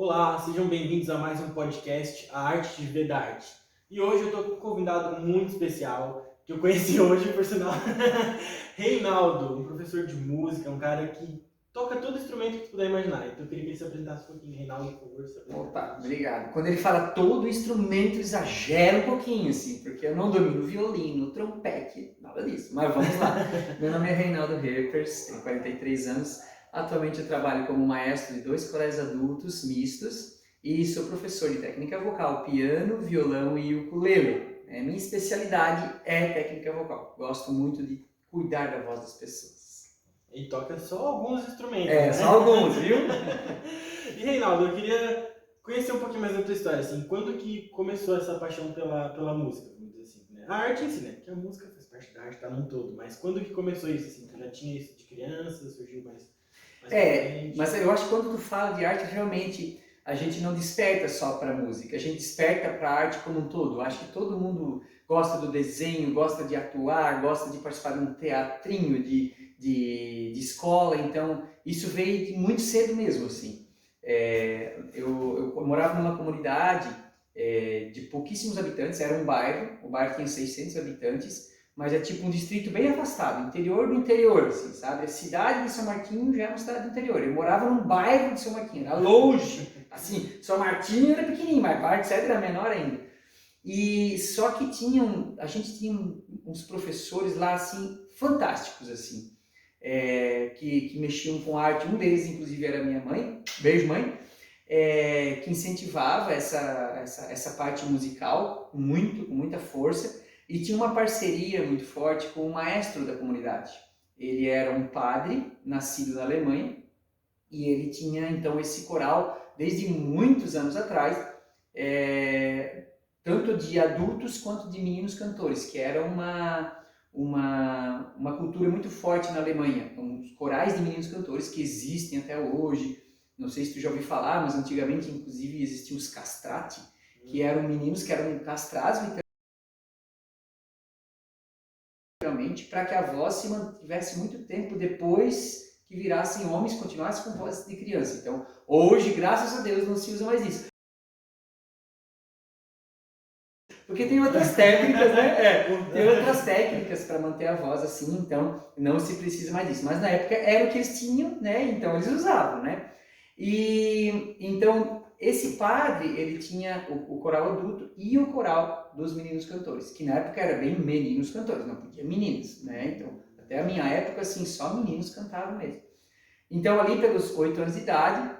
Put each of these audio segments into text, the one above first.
Olá, sejam bem-vindos a mais um podcast, A Arte de Viver da Arte. E hoje eu estou com um convidado muito especial, que eu conheci hoje, por sinal, Reinaldo, um professor de música, um cara que toca todo instrumento que tu puder imaginar. Então eu queria que ele se apresentasse um pouquinho. Reinaldo, por favor, se apresenta pra Opa, gente. obrigado. Quando ele fala todo instrumento, exagera um pouquinho, assim, porque eu não domino violino, trompete, nada disso. Mas vamos lá. Meu nome é Reinaldo Herpers, tenho 43 anos. Atualmente eu trabalho como maestro de 2 colégios adultos mistos e sou professor de técnica vocal, piano, violão e ukulele. Minha especialidade é técnica vocal. Gosto muito de cuidar da voz das pessoas. E toca só alguns instrumentos, né? Só alguns, viu? E Reinaldo, eu queria conhecer um pouquinho mais da tua história, assim, quando que começou essa paixão pela música, vamos dizer assim, né? A arte em si, né? Porque a música faz parte da arte, tá num todo, mas quando que começou isso, assim? Tu já tinha isso de criança, surgiu mais pra Mas frente? eu acho que quando tu fala de arte, realmente a gente não desperta só para música, a gente desperta para a arte como um todo. Eu acho que todo mundo gosta do desenho, gosta de atuar, gosta de participar de um teatrinho de escola, então isso veio de muito cedo mesmo, assim. Eu morava numa comunidade de pouquíssimos habitantes, era um bairro, o bairro tinha 600 habitantes, mas é tipo um distrito bem afastado, interior do interior, assim, sabe? A cidade de São Martinho já é uma cidade do interior. Eu morava num bairro de São Martinho, era longe, assim. São Martinho era pequenininho, mas Parque Cedro era menor ainda. E só que a gente tinha uns professores lá, assim, fantásticos, assim, que mexiam com arte. Um deles, inclusive, era minha mãe, beijo mãe, que incentivava essa parte musical com muita força, e tinha uma parceria muito forte com o maestro da comunidade. Ele era um padre, nascido na Alemanha, e ele tinha então esse coral desde muitos anos atrás, tanto de adultos quanto de meninos cantores, que era uma cultura muito forte na Alemanha. Então, os corais de meninos cantores que existem até hoje. Não sei se tu já ouviu falar, mas antigamente, inclusive, existiam os castrati, que eram meninos que eram castrados literalmente para que a voz se mantivesse muito tempo depois que virassem homens, continuassem com voz de criança. Então, hoje, graças a Deus, não se usa mais isso. Porque tem outras técnicas, né? Tem outras técnicas para manter a voz assim, então não se precisa mais disso. Mas na época era o que eles tinham, né? Então eles usavam, né? E então esse padre, ele tinha o coral adulto e o coral dos meninos cantores, que na época era bem meninos cantores, não podia meninos, né? Então, até a minha época, assim, só meninos cantavam mesmo. Então, ali pelos 8 anos de idade,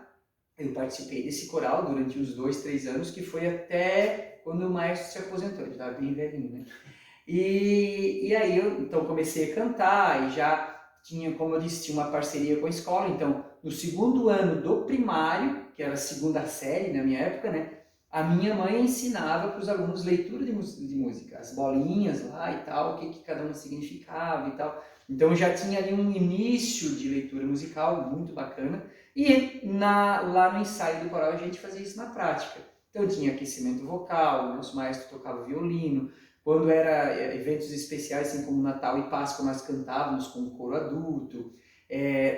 eu participei desse coral durante uns 2, 3 anos, que foi até quando o maestro se aposentou, ele estava bem velhinho, né? E aí eu então comecei a cantar e já tinha, como eu disse, tinha uma parceria com a escola. Então, no segundo ano do primário, que era a segunda série na minha época, né? A minha mãe ensinava para os alunos leitura de música, as bolinhas lá e tal, o que cada uma significava e tal. Então já tinha ali um início de leitura musical muito bacana. E lá no ensaio do coral a gente fazia isso na prática. Então tinha aquecimento vocal, o nosso maestro tocava violino. Quando era eventos especiais, assim como Natal e Páscoa, nós cantávamos com o coro adulto.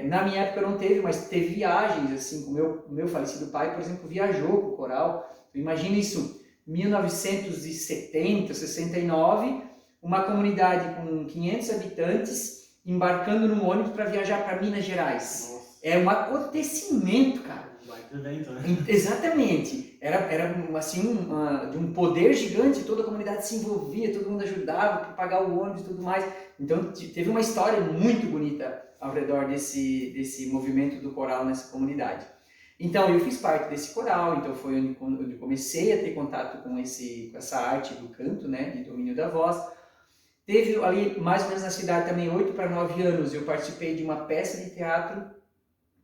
Na minha época não teve, mas teve viagens, assim, com o meu falecido pai, por exemplo, viajou com o coral. Imagina isso, 1970, 69, uma comunidade com 500 habitantes embarcando num ônibus para viajar para Minas Gerais. Nossa. É um acontecimento, cara. Baita evento, né? Exatamente. Era assim, de um poder gigante, toda a comunidade se envolvia, todo mundo ajudava para pagar o ônibus e tudo mais. Então teve uma história muito bonita ao redor desse movimento do coral nessa comunidade. Então eu fiz parte desse coral, então foi onde comecei a ter contato com essa arte do canto, né, de domínio da voz. Teve ali, mais ou menos na cidade também, 8 para 9 anos, eu participei de uma peça de teatro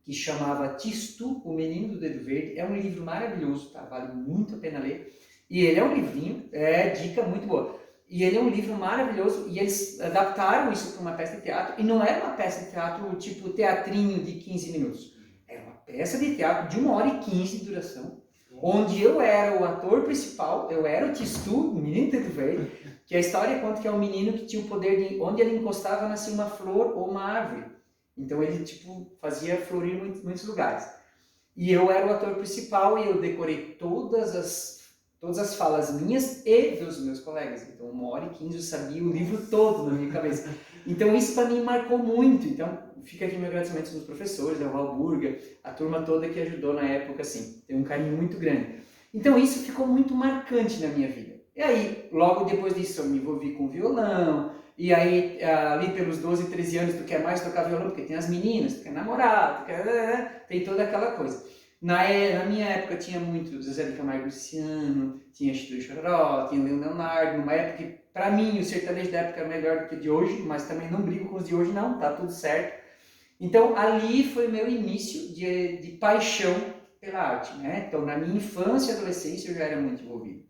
que chamava Tistu, o Menino do Dedo Verde. É um livro maravilhoso, tá? Vale muito a pena ler. E ele é um livrinho, dica muito boa. E ele é um livro maravilhoso e eles adaptaram isso para uma peça de teatro. E não era uma peça de teatro tipo teatrinho de 15 minutos. Era uma peça de teatro de 1h15 de duração, onde eu era o ator principal, eu era o Tistu, o Menino do Dedo Verde, que a história conta que é um menino que tinha o poder de, onde ele encostava, nascia uma flor ou uma árvore. Então ele tipo fazia florir muitos lugares. E eu era o ator principal e eu decorei todas as falas minhas e dos meus colegas. Então, 1h15 eu sabia o livro todo na minha cabeça. Então, isso para mim marcou muito. Então, fica aqui meu agradecimento aos professores, ao Valburga, a turma toda que ajudou na época, assim. Tem um carinho muito grande. Então, isso ficou muito marcante na minha vida. E aí, logo depois disso, eu me envolvi com violão. E aí, ali pelos 12, 13 anos, tu quer mais tocar violão, porque tem as meninas, tu quer namorar, tu quer... tem toda aquela coisa. Na minha época tinha muito Zezé de Camargo e Luciano, tinha Chico Chororó, tinha Leão Leonardo, numa época que, pra mim, o sertanejo da época era melhor do que o de hoje, mas também não brigo com os de hoje não, tá tudo certo. Então, ali foi o meu início de paixão pela arte, né? Então, na minha infância e adolescência, eu já era muito envolvido.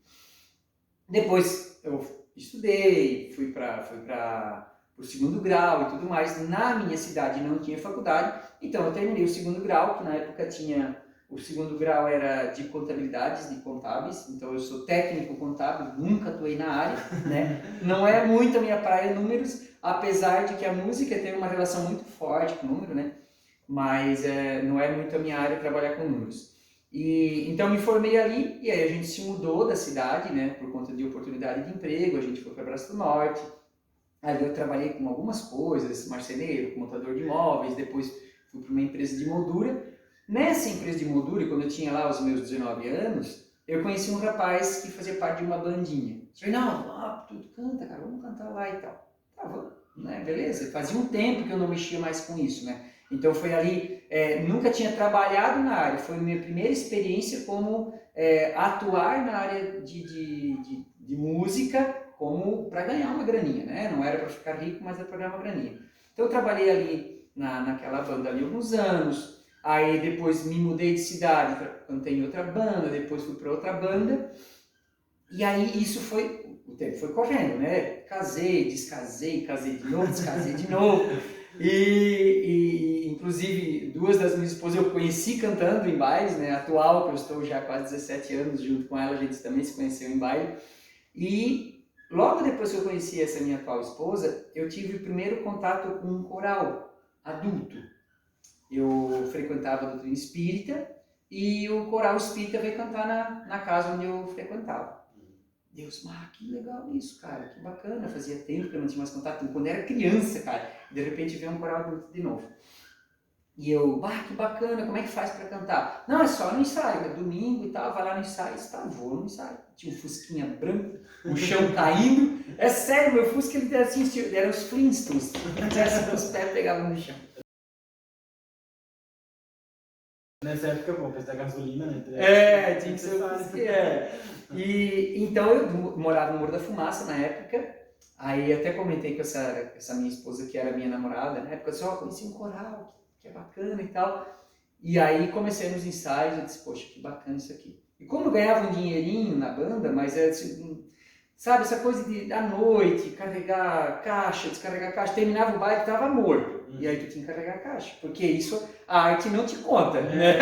Depois, eu estudei, fui para o segundo grau e tudo mais. Na minha cidade não tinha faculdade, então eu terminei o segundo grau, que na época tinha... O segundo grau era de contabilidades, de contábeis, então eu sou técnico contábil, nunca atuei na área, né? Não é muito a minha praia números, apesar de que a música tem uma relação muito forte com número, né? Mas não é muito a minha área trabalhar com números. E então me formei ali e aí a gente se mudou da cidade, né? Por conta de oportunidade de emprego, a gente foi para Braço do Norte. Ali eu trabalhei com algumas coisas, marceneiro, montador de imóveis, depois fui para uma empresa de moldura. Nessa empresa de moldura, quando eu tinha lá os meus 19 anos, eu conheci um rapaz que fazia parte de uma bandinha. Eu falei, não, tu canta, cara, vamos cantar lá e tal. Tá, vamos, né, beleza. Fazia um tempo que eu não mexia mais com isso, né? Então foi ali, nunca tinha trabalhado na área, foi minha primeira experiência como atuar na área de música, como para ganhar uma graninha, né? Não era para ficar rico, mas era para ganhar uma graninha. Então eu trabalhei ali naquela banda ali alguns anos. Aí depois me mudei de cidade, cantei em outra banda, depois fui para outra banda. E aí isso foi, o tempo foi correndo, né? Casei, descasei, casei de novo, descasei de novo. E inclusive duas das minhas esposas eu conheci cantando em bailes, né? Atual, que eu estou já há quase 17 anos junto com ela, a gente também se conheceu em baile. E logo depois que eu conheci essa minha atual esposa, eu tive o primeiro contato com um coral adulto. Eu frequentava a doutrina espírita e o coral espírita veio cantar na casa onde eu frequentava. Deus, que legal isso, cara, que bacana, fazia tempo que eu não tinha mais contato, quando eu era criança, cara, de repente veio um coral adulto de novo. E eu, que bacana, como é que faz para cantar? Não, é só no ensaio, é domingo e tal, vai lá no ensaio, vou no ensaio. Tinha um fusquinha branco, o chão caindo, é sério, meu fusca ele era assim, eram os Flintstones, assim, os pés pegavam no chão. Nessa época, bom, prestar gasolina, né? Tinha que ser o Fusquinha, E então eu morava no Morro da Fumaça na época, aí até comentei com essa minha esposa que era minha namorada, na época eu disse, conheci um coral, que é bacana e tal. E aí comecei nos ensaios, eu disse, poxa, que bacana isso aqui. E como eu ganhava um dinheirinho na banda, mas era assim, sabe, essa coisa de à noite, carregar caixa, descarregar caixa, terminava o baile e estava morto. E aí tu tinha que carregar a caixa, porque isso a arte não te conta, né?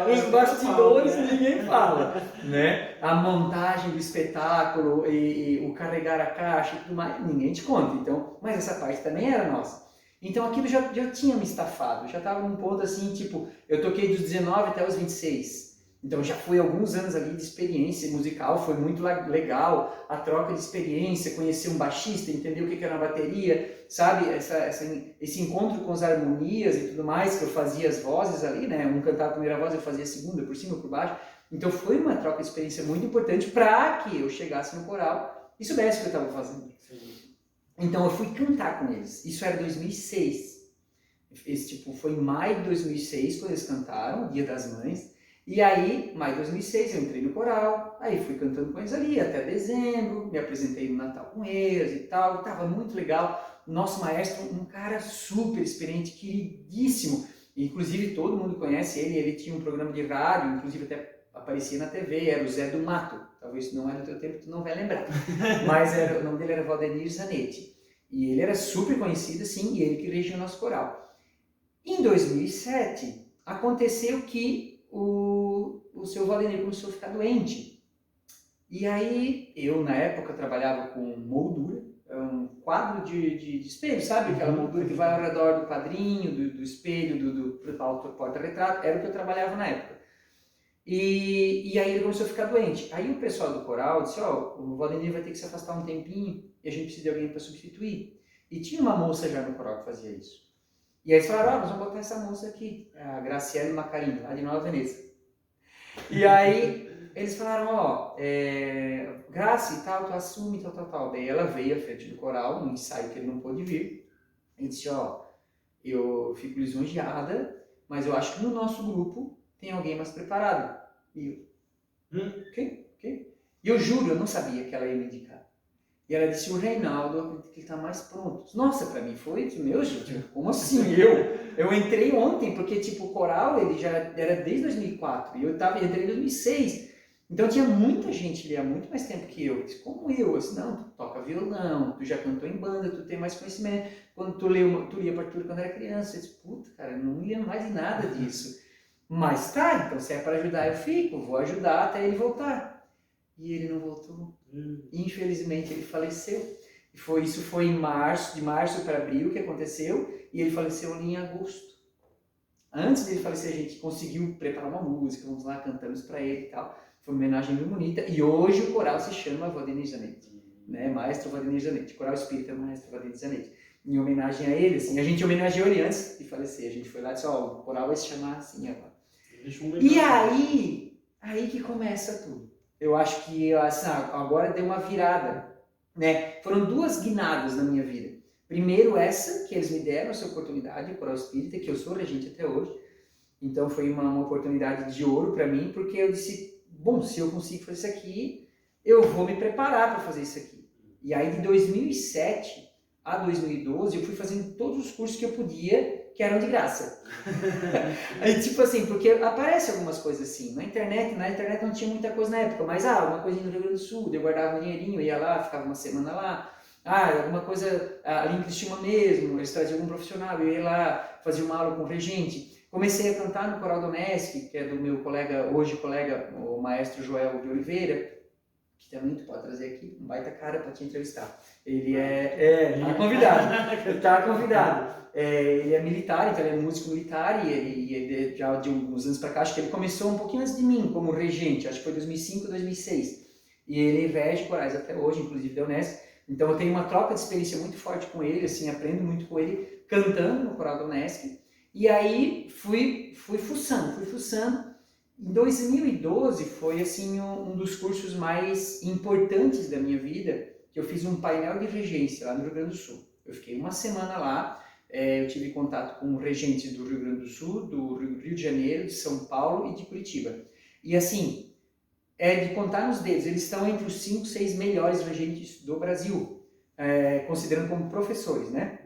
Os bastidores ninguém fala, né? A montagem do espetáculo e o carregar a caixa e tudo mais, ninguém te conta. Então, mas essa parte também era nossa. Então aquilo já tinha me estafado, já estava num ponto assim, tipo, eu toquei dos 19 até os 26. Então já foi alguns anos ali de experiência musical, foi muito legal a troca de experiência, conhecer um baixista, entender o que era uma bateria, sabe? Esse encontro com as harmonias e tudo mais, que eu fazia as vozes ali, né? Um cantava a primeira voz, eu fazia a segunda, por cima, por baixo. Então foi uma troca de experiência muito importante para que eu chegasse no coral e soubesse o que eu estava fazendo. Sim. Então eu fui cantar com eles, isso era 2006. Foi em maio de 2006 quando eles cantaram, Dia das Mães. E aí, maio de 2006, eu entrei no coral, aí fui cantando com eles ali até dezembro, me apresentei no Natal com eles e tal, estava muito legal. Nosso maestro, um cara super experiente, queridíssimo, inclusive todo mundo conhece ele tinha um programa de rádio, inclusive até aparecia na TV, era o Zé do Mato, talvez não é do teu tempo, tu não vai lembrar, mas o nome dele era Valdenir Zanetti, e ele era super conhecido assim, e ele que regia o nosso coral. Em 2007, aconteceu que o seu Valdenir começou a ficar doente. E aí, eu na época trabalhava com moldura, um quadro de espelho, sabe? Aquela moldura que vai ao redor do quadrinho, do espelho, do porta-retrato, era o que eu trabalhava na época. E aí ele começou a ficar doente. Aí o pessoal do coral disse, ó, o Valdemir vai ter que se afastar um tempinho e a gente precisa de alguém para substituir. E tinha uma moça já no coral que fazia isso. E aí eles falaram, nós vamos botar essa moça aqui, a Graciele Macarini, lá de Nova Veneza. E aí eles falaram, ó, Graci e tal, tu assume, tal. Daí ela veio à frente do coral, no ensaio que ele não pôde vir, e disse, ó, eu fico lisonjeada, mas eu acho que no nosso grupo tem alguém mais preparado. E eu, quem? E eu juro, eu não sabia que ela ia me indicar. E ela disse, o Reinaldo, eu acredito que ele está mais pronto. Nossa, para mim foi, meu gente, como assim? Eu entrei ontem, porque tipo, o coral ele já era desde 2004, e eu entrei em 2006. Então tinha muita gente ali há muito mais tempo que eu. Como eu, assim, não, tu toca violão, tu já cantou em banda, tu tem mais conhecimento. Quando tu lia partitura quando era criança, eu disse, puta, cara, eu não lia mais em nada disso. Mas tá, então se é para ajudar eu fico, vou ajudar até ele voltar. E ele não voltou. Infelizmente ele faleceu. Isso foi em março, de março para abril que aconteceu, e ele faleceu ali em agosto. Antes dele falecer a gente conseguiu preparar uma música, vamos lá, cantamos para ele e tal. Foi uma homenagem muito bonita, e hoje o coral se chama Valdemir Zanetti, né? Maestro Valdemir Zanetti, Coral Espírita Maestro Valdemir Zanetti. Em homenagem a ele, assim, a gente homenageou ele antes de falecer, a gente foi lá e disse, ó, o coral vai se chamar assim agora. E aí que começa tudo. Eu acho que assim, agora deu uma virada, né? Foram duas guinadas na minha vida. Primeiro essa, que eles me deram essa oportunidade, o Coral Espírita, que eu sou regente até hoje. Então foi uma oportunidade de ouro para mim, porque eu disse, bom, se eu consigo fazer isso aqui, eu vou me preparar para fazer isso aqui. E aí de 2007 a 2012 eu fui fazendo todos os cursos que eu podia, que eram de graça. Aí, tipo assim, porque aparece algumas coisas assim, na internet não tinha muita coisa na época, mas uma coisinha no Rio Grande do Sul, eu guardava um dinheirinho, ia lá, ficava uma semana lá, alguma coisa ali em Cristina mesmo, eles traziam algum profissional, eu ia lá, fazia uma aula com o regente, comecei a cantar no Coral do Unesc, que é do meu colega, o maestro Joel de Oliveira, que também tu pode trazer aqui, um baita cara para te entrevistar. Ele tá convidado, ele tá convidado. Ele é militar, então ele é músico militar e ele já de uns anos para cá, acho que ele começou um pouquinho antes de mim como regente, acho que foi 2005, 2006. E ele rege corais até hoje, inclusive da Unesp. Então eu tenho uma troca de experiência muito forte com ele, assim, aprendo muito com ele cantando no coral da Unesp. E aí fui fuçando. Em 2012 foi assim um dos cursos mais importantes da minha vida, que eu fiz um painel de regência lá no Rio Grande do Sul. Eu fiquei uma semana lá, eu tive contato com regentes do Rio Grande do Sul, do Rio de Janeiro, de São Paulo e de Curitiba. E assim, de contar nos dedos, eles estão entre os 5, 6 melhores regentes do Brasil, considerando como professores, né?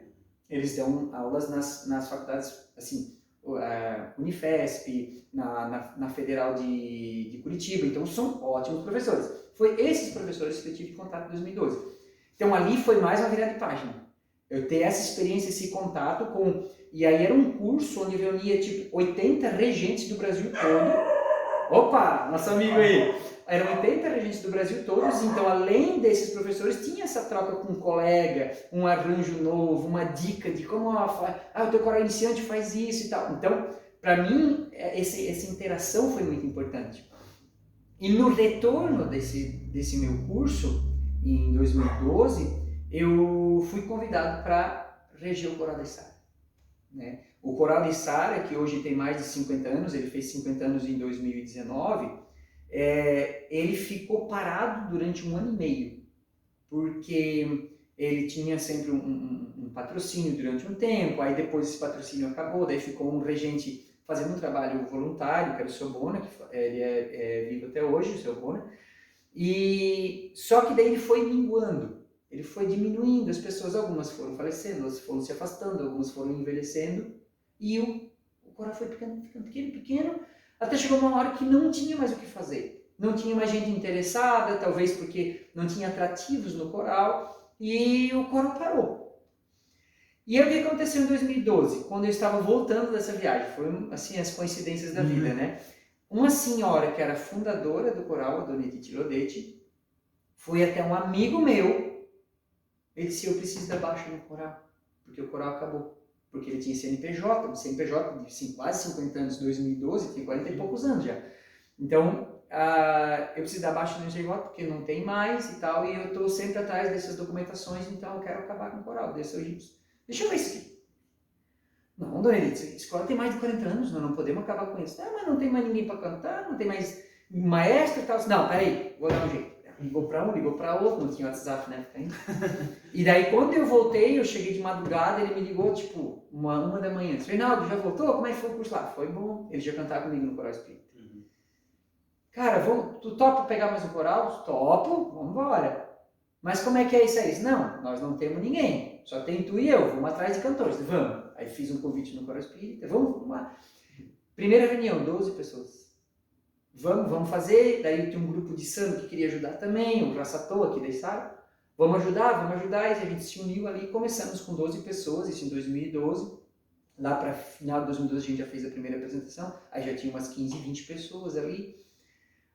Eles dão aulas nas faculdades, assim, Unifesp, na Federal de Curitiba, então são ótimos professores. Foi esses professores que eu tive contato em 2012. Então ali foi mais uma virada de página. Eu ter essa experiência, esse contato com... E aí era um curso onde reunia tipo 80 regentes do Brasil todo. Opa, nosso amigo aí! Eram 80 regentes do Brasil todos, então além desses professores, tinha essa troca com um colega, um arranjo novo, uma dica de como o teu coral iniciante faz isso e tal. Então, para mim, essa interação foi muito importante. E no retorno desse meu curso, em 2012, eu fui convidado para reger o Coral da Içara, né? O Coral da Içara, que hoje tem mais de 50 anos, ele fez 50 anos em 2019, ele ficou parado durante 1 ano e meio, porque ele tinha sempre um patrocínio durante um tempo, aí depois esse patrocínio acabou, daí ficou um regente fazendo um trabalho voluntário, que era o seu Bona, que ele é vivo até hoje, o seu Bona, e só que daí ele foi minguando, ele foi diminuindo, as pessoas, algumas foram falecendo, outras foram se afastando, algumas foram envelhecendo, e o coral foi ficando pequeno, até chegou uma hora que não tinha mais o que fazer. Não tinha mais gente interessada, talvez porque não tinha atrativos no coral, e o coral parou. E aí o que aconteceu em 2012, quando eu estava voltando dessa viagem? Foram assim as coincidências da vida, né? Uma senhora que era fundadora do coral, a dona Edith Lodetti, foi até um amigo meu, ele disse, eu preciso dar baixa no coral, porque o coral acabou. Porque ele tinha CNPJ de quase 50 anos, 2012, tinha 40 e poucos anos já. Então, eu preciso dar baixa no NGJ porque não tem mais e tal, e eu estou sempre atrás dessas documentações, então eu quero acabar com o coral desse egípcio. Deixa eu ver isso aqui. Não, dona Edith, esse coral tem mais de 40 anos, nós não podemos acabar com isso. Não, mas não tem mais ninguém para cantar, não tem mais maestro e tal. Não, peraí, vou dar um jeito. Ligou para um, ligou para outro, não tinha WhatsApp na época ainda. E daí, quando eu voltei, eu cheguei de madrugada, ele me ligou, tipo, uma da manhã. Disse, Reinaldo, já voltou? Como é que foi o curso lá? Foi bom. Ele já cantava comigo no Coral Espírita. Cara, tu topa pegar mais um coral? Topo, vamos embora. Mas como é que é isso aí? Não, nós não temos ninguém. Só tem tu e eu, vamos atrás de cantores. Vamos. Aí fiz um convite no Coral Espírita. Vamos lá. Primeira reunião, 12 pessoas. Vamos fazer. Daí tinha um grupo de samba que queria ajudar também, o Raçatoa aqui da Sara. Vamos ajudar. E a gente se uniu ali. Começamos com 12 pessoas, isso em 2012. Lá para final de 2012 a gente já fez a primeira apresentação. Aí já tinha umas 15, 20 pessoas ali.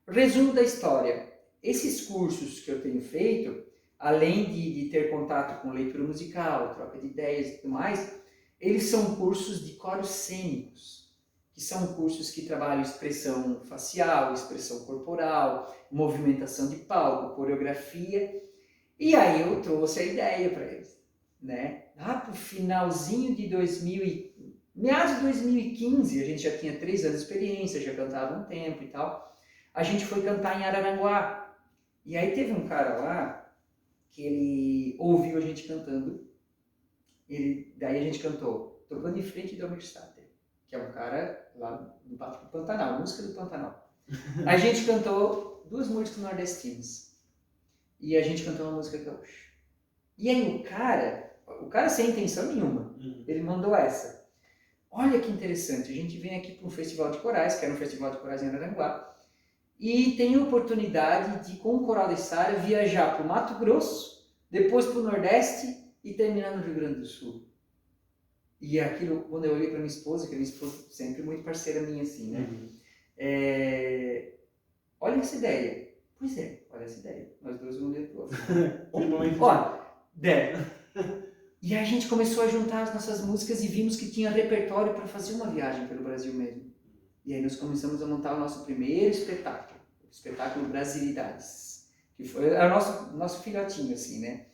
Resumo da história. Esses cursos que eu tenho feito, além de ter contato com leitura musical, troca de ideias e tudo mais, eles são cursos de coros cênicos, que são cursos que trabalham expressão facial, expressão corporal, movimentação de palco, coreografia. E aí eu trouxe a ideia para eles, né? Lá pro finalzinho de meados de 2015, a gente já tinha 3 anos de experiência, já cantava um tempo e tal. A gente foi cantar em Araranguá. E aí teve um cara lá que ele ouviu a gente cantando. Daí a gente cantou Tocando em Frente do Almirstater, que é um cara lá do Pantanal, música do Pantanal. A gente cantou 2 músicas nordestinas. E a gente cantou uma música gaúcha. E aí o cara sem intenção nenhuma, ele mandou essa. Olha que interessante, a gente vem aqui para um festival de corais, que era um festival de corais em Araranguá, e tem a oportunidade de, com o Coral da Sara, viajar para o Mato Grosso, depois para o Nordeste e terminar no Rio Grande do Sul. E aquilo, quando eu olhei para minha esposa, que a minha esposa sempre muito parceira minha assim, né? Olha essa ideia. Pois é, olha essa ideia. Nós dois vamos ler pro outro. Olha, E a gente começou a juntar as nossas músicas e vimos que tinha repertório para fazer uma viagem pelo Brasil mesmo. E aí nós começamos a montar o nosso primeiro espetáculo, o espetáculo Brasilidades, que foi o nosso filhotinho, assim, né?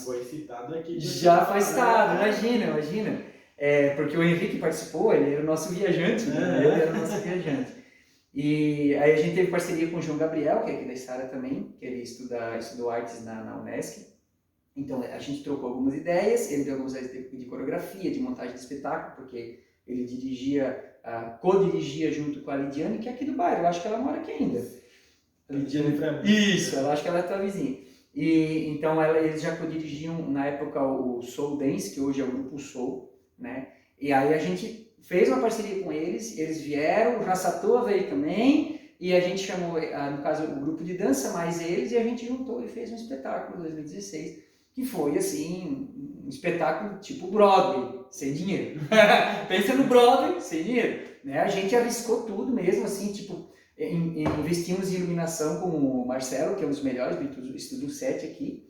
Foi citado aqui. Já foi citado, imagina. Porque o Henrique participou, ele era o nosso viajante, né? Ele era o nosso viajante. E aí a gente teve parceria com o João Gabriel, que é aqui da Sara também, que ele estudou artes na Unesc. Então a gente trocou algumas ideias, ele deu algumas ideias de coreografia, de montagem de espetáculo, porque ele co-dirigia junto com a Lidiane, que é aqui do bairro, eu acho que ela mora aqui ainda. Lidiane Franco. Isso, eu acho que ela é tua vizinha. E então eles já co-dirigiam na época o Soul Dance, que hoje é o Grupo Soul, né? E aí a gente fez uma parceria com eles vieram, o Raçatoa veio também, e a gente chamou, no caso, o grupo de dança, mais eles, e a gente juntou e fez um espetáculo em 2016, que foi, assim, um espetáculo tipo Broadway, sem dinheiro. Pensa no Broadway, sem dinheiro. Né? A gente arriscou tudo mesmo, assim, tipo, investimos em iluminação com o Marcelo, que é um dos melhores do Estúdio 7 aqui,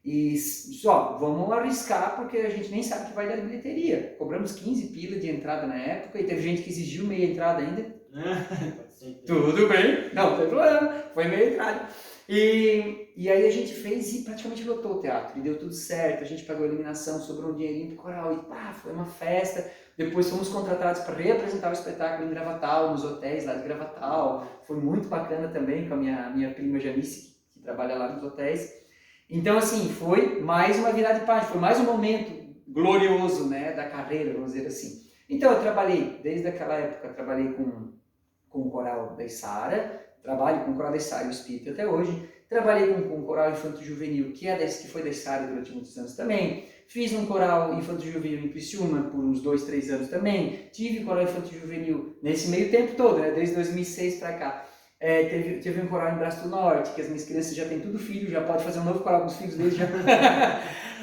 e só, vamos arriscar porque a gente nem sabe o que vai dar de bilheteria. Cobramos 15 pila de entrada na época, e teve gente que exigiu meia entrada ainda. Tudo bem, não tem problema, foi meia entrada. E aí a gente fez e praticamente lotou o teatro, e deu tudo certo, a gente pagou a iluminação, sobrou um dinheirinho pro coral, e foi uma festa. Depois fomos contratados para reapresentar o espetáculo em Gravatal, nos hotéis lá de Gravatal, foi muito bacana também com a minha prima Janice, que trabalha lá nos hotéis. Então assim, foi mais uma virada de página, foi mais um momento glorioso, né, da carreira, vamos dizer assim. Então eu trabalhei, desde aquela época, trabalhei com o coral da Sara, trabalho com o coral da Sara e o Espírito até hoje. Trabalhei com o coral infanto-juvenil, que foi da Sara durante muitos anos também. Fiz um coral infanto-juvenil em Criciúma por uns 2, 3 anos também. Tive coral infanto-juvenil nesse meio tempo todo, né? Desde 2006 para cá. Teve um coral em Braço do Norte, que as minhas crianças já têm tudo filho, já pode fazer um novo coral com os filhos deles já,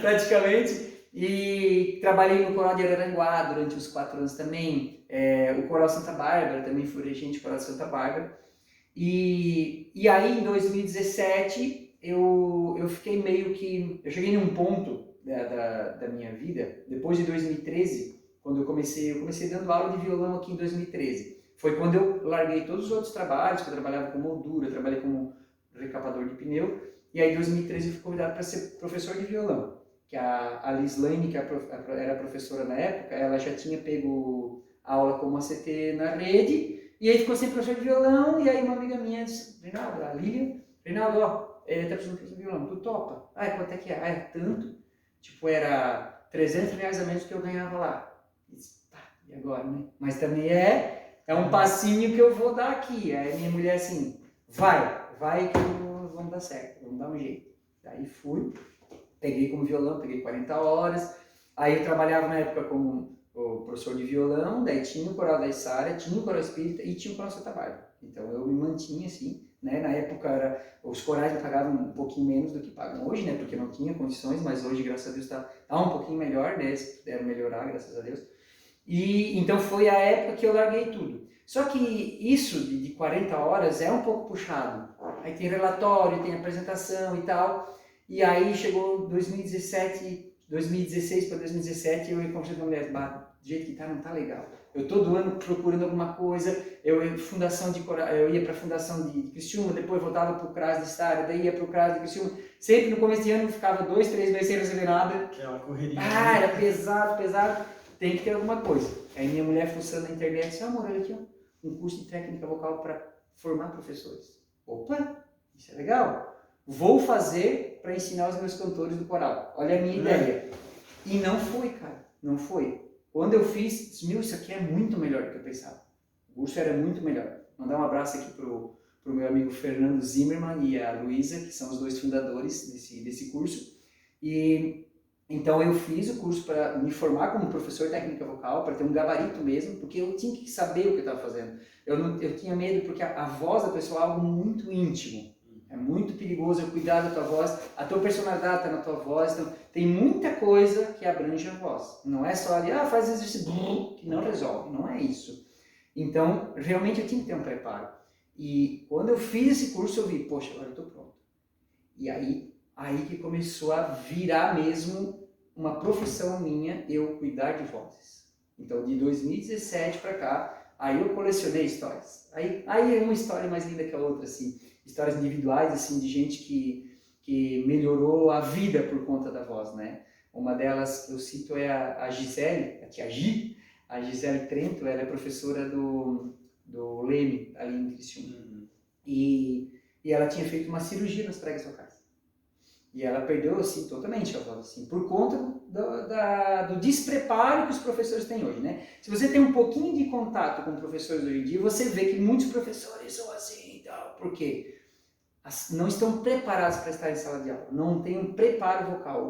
praticamente. E trabalhei no coral de Araranguá durante uns 4 anos também. O coral Santa Bárbara, também fui regente do coral Santa Bárbara. E aí, em 2017, eu fiquei eu cheguei num ponto da minha vida, depois de 2013, quando eu comecei dando aula de violão aqui em 2013. foi quando eu larguei todos os outros trabalhos, que eu trabalhava com moldura, eu trabalhei como recapador de pneu, e aí em 2013 eu fui convidado para ser professor de violão, que a Liz Lane, que era professora na época, ela já tinha pego aula como ACT na rede, e aí ficou sem professor de violão, e aí uma amiga minha disse, Reinaldo, a Lilian, Reinaldo, ó, tá precisando de professor de violão, tu topa? Ah, quanto é que é? Ah, é tanto? Tipo, era R$300 a menos do que eu ganhava lá. E disse, tá, e agora, né? Mas também é um passinho que eu vou dar aqui. Aí minha mulher assim, vai que vamos dar certo, vamos dar um jeito. Daí fui, peguei como violão, peguei 40 horas, aí eu trabalhava na época como o professor de violão, daí tinha o coral da Isara, tinha o coral espírita e tinha o coral Santa Bárbara. Então eu me mantinha assim, né? Na época os corais me pagavam um pouquinho menos do que pagam hoje, né? Porque não tinha condições, mas hoje, graças a Deus, tá um pouquinho melhor, né? Eles puderam melhorar, graças a Deus. E então foi a época que eu larguei tudo. Só que isso de 40 horas é um pouco puxado. Aí tem relatório, tem apresentação e tal. E aí chegou 2016 para 2017 eu encontrei uma mulher, do jeito que tá, não tá legal. Eu todo ano procurando alguma coisa, eu ia para a fundação de Criciúma, depois voltava para o CRAS de Estara, daí ia para o CRAS de Criciúma. Sempre no começo de ano eu ficava 2, 3 meses sem receber nada. Que é uma correria. Ah, era pesado. Tem que ter alguma coisa. Aí minha mulher fuçando na internet disse, amor, olha aqui, ó, um curso de técnica vocal para formar professores. Opa, isso é legal. Vou fazer para ensinar os meus cantores do coral. Olha a minha ideia. E não foi, cara. Não foi. Quando eu fiz, disse, isso aqui é muito melhor do que eu pensava. O curso era muito melhor. Mandar um abraço aqui pro meu amigo Fernando Zimmermann e a Luísa, que são os dois fundadores desse curso. E então eu fiz o curso para me formar como professor de técnica vocal, para ter um gabarito mesmo, porque eu tinha que saber o que eu estava fazendo. Eu tinha medo porque a voz da pessoa é algo muito íntimo. É muito perigoso eu cuidar da tua voz, a tua personalidade está na tua voz, então tem muita coisa que abrange a voz. Não é só ali, faz exercício, que não resolve, não é isso. Então, realmente eu tinha que ter um preparo. E quando eu fiz esse curso, eu vi, poxa, agora eu estou pronto. E aí que começou a virar mesmo uma profissão minha, eu cuidar de vozes. Então, de 2017 para cá, aí eu colecionei histórias. Aí é uma história mais linda que a outra, assim. Histórias individuais, assim, de gente que melhorou a vida por conta da voz, né? Uma delas, eu cito, é a Gisele, a tia Gi, a Gisele Trento, ela é professora do Leme, ali em Criciúma. E ela tinha feito uma cirurgia nas pregas vocais. E ela perdeu, assim, totalmente a voz, assim, por conta do despreparo que os professores têm hoje, né? Se você tem um pouquinho de contato com professores hoje em dia, você vê que muitos professores são assim e tal. Por quê? Não estão preparados para estar em sala de aula. Não tem um preparo vocal,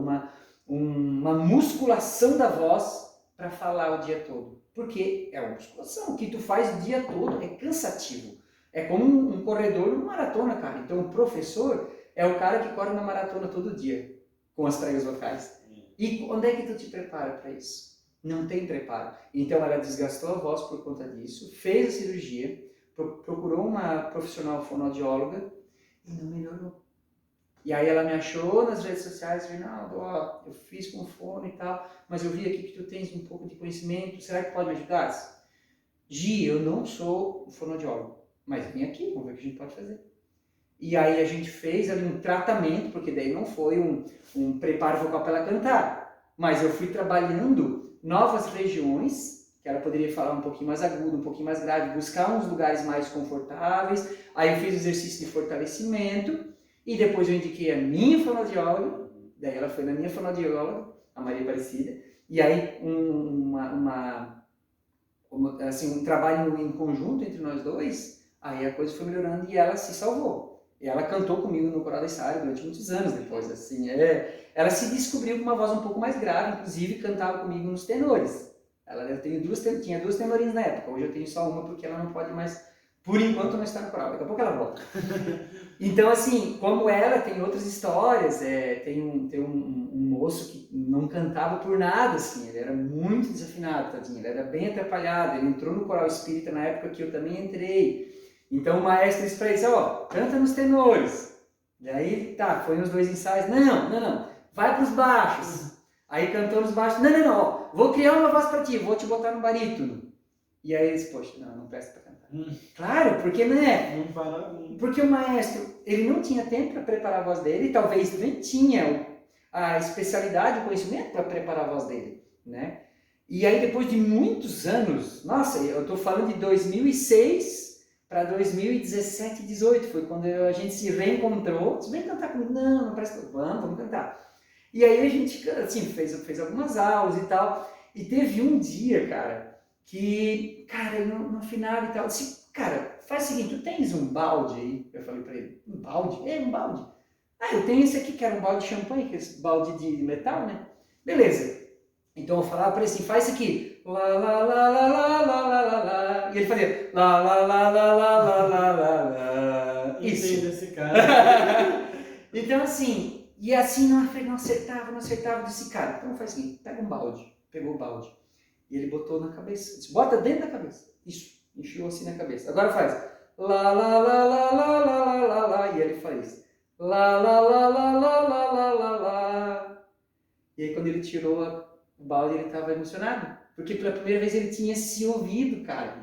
uma musculação da voz para falar o dia todo. Porque é uma musculação. O que tu faz o dia todo é cansativo. É como um corredor numa maratona, cara. Então o professor é o cara que corre uma maratona todo dia com as pregas vocais. E onde é que tu te prepara para isso? Não tem preparo. Então ela desgastou a voz por conta disso, fez a cirurgia, procurou uma profissional fonoaudióloga e não melhorou. E aí ela me achou nas redes sociais, Reinaldo, eu fiz com fono e tal, mas eu vi aqui que tu tens um pouco de conhecimento, será que pode me ajudar? Gi, eu não sou fonoaudiólogo, mas vem aqui, vamos ver o que a gente pode fazer. E aí a gente fez ali um tratamento, porque daí não foi um preparo vocal para ela cantar, mas eu fui trabalhando novas regiões, que ela poderia falar um pouquinho mais agudo, um pouquinho mais grave, buscar uns lugares mais confortáveis. Aí eu fiz exercício de fortalecimento e depois eu indiquei a minha fonoaudióloga, daí ela foi na minha fonoaudióloga, a Maria Aparecida, e aí um trabalho em conjunto entre nós dois, aí a coisa foi melhorando e ela se salvou. E ela cantou comigo no Coral da Isara durante muitos anos depois, assim, ela se descobriu com uma voz um pouco mais grave, inclusive cantava comigo nos tenores. Tinha duas tenorinhas na época, hoje eu tenho só uma porque ela não pode mais, por enquanto, não está no coral, daqui a pouco ela volta. Então, assim, como ela, tem outras histórias, tem um moço que não cantava por nada, assim, ele era muito desafinado, tadinho, ele era bem atrapalhado, ele entrou no coral espírita na época que eu também entrei. Então o maestro disse para ele, canta nos tenores. E aí, foi nos 2 ensaios, não, vai para os baixos. Aí cantou nos baixos, não, vou criar uma voz para ti, vou te botar no barítono. E aí eles, poxa, não presta para cantar. Claro, porque né? Não fala. Porque o maestro, ele não tinha tempo para preparar a voz dele, talvez nem tinha a especialidade, o conhecimento para preparar a voz dele, né? E aí depois de muitos anos, nossa, eu estou falando de 2006 para 2017, 18, foi quando a gente se reencontrou, você vem cantar comigo? Não presta, vamos cantar. E aí a gente, assim, fez algumas aulas e tal, e teve um dia, cara, que, cara, no final e tal, eu disse, cara, faz o seguinte, tu tens um balde aí? Eu falei pra ele, um balde? Um balde. Ah, eu tenho esse aqui, que era um balde de champanhe, que é esse balde de metal, né? Beleza. Então eu falava pra ele assim, faz isso aqui. Lá, lá, lá, lá, lá, lá, lá, lá, lá. E ele fazia lá, lá, lá, lá, lá, lá, lá, lá, lá. Isso. Esse cara. Então assim, e assim não acertava, eu disse, cara, então faz o seguinte, pega um balde. Pegou o balde. E ele botou na cabeça. Disse, bota dentro da cabeça. Isso. Enfiou assim na cabeça. Agora faz. Lá, lá, lá, lá, lá, lá, lá, lá, lá. E ele faz. Lá, lá, lá, lá, lá, lá, lá, lá, lá. E aí quando ele tirou o balde, ele estava emocionado. Porque pela primeira vez ele tinha se ouvido, cara.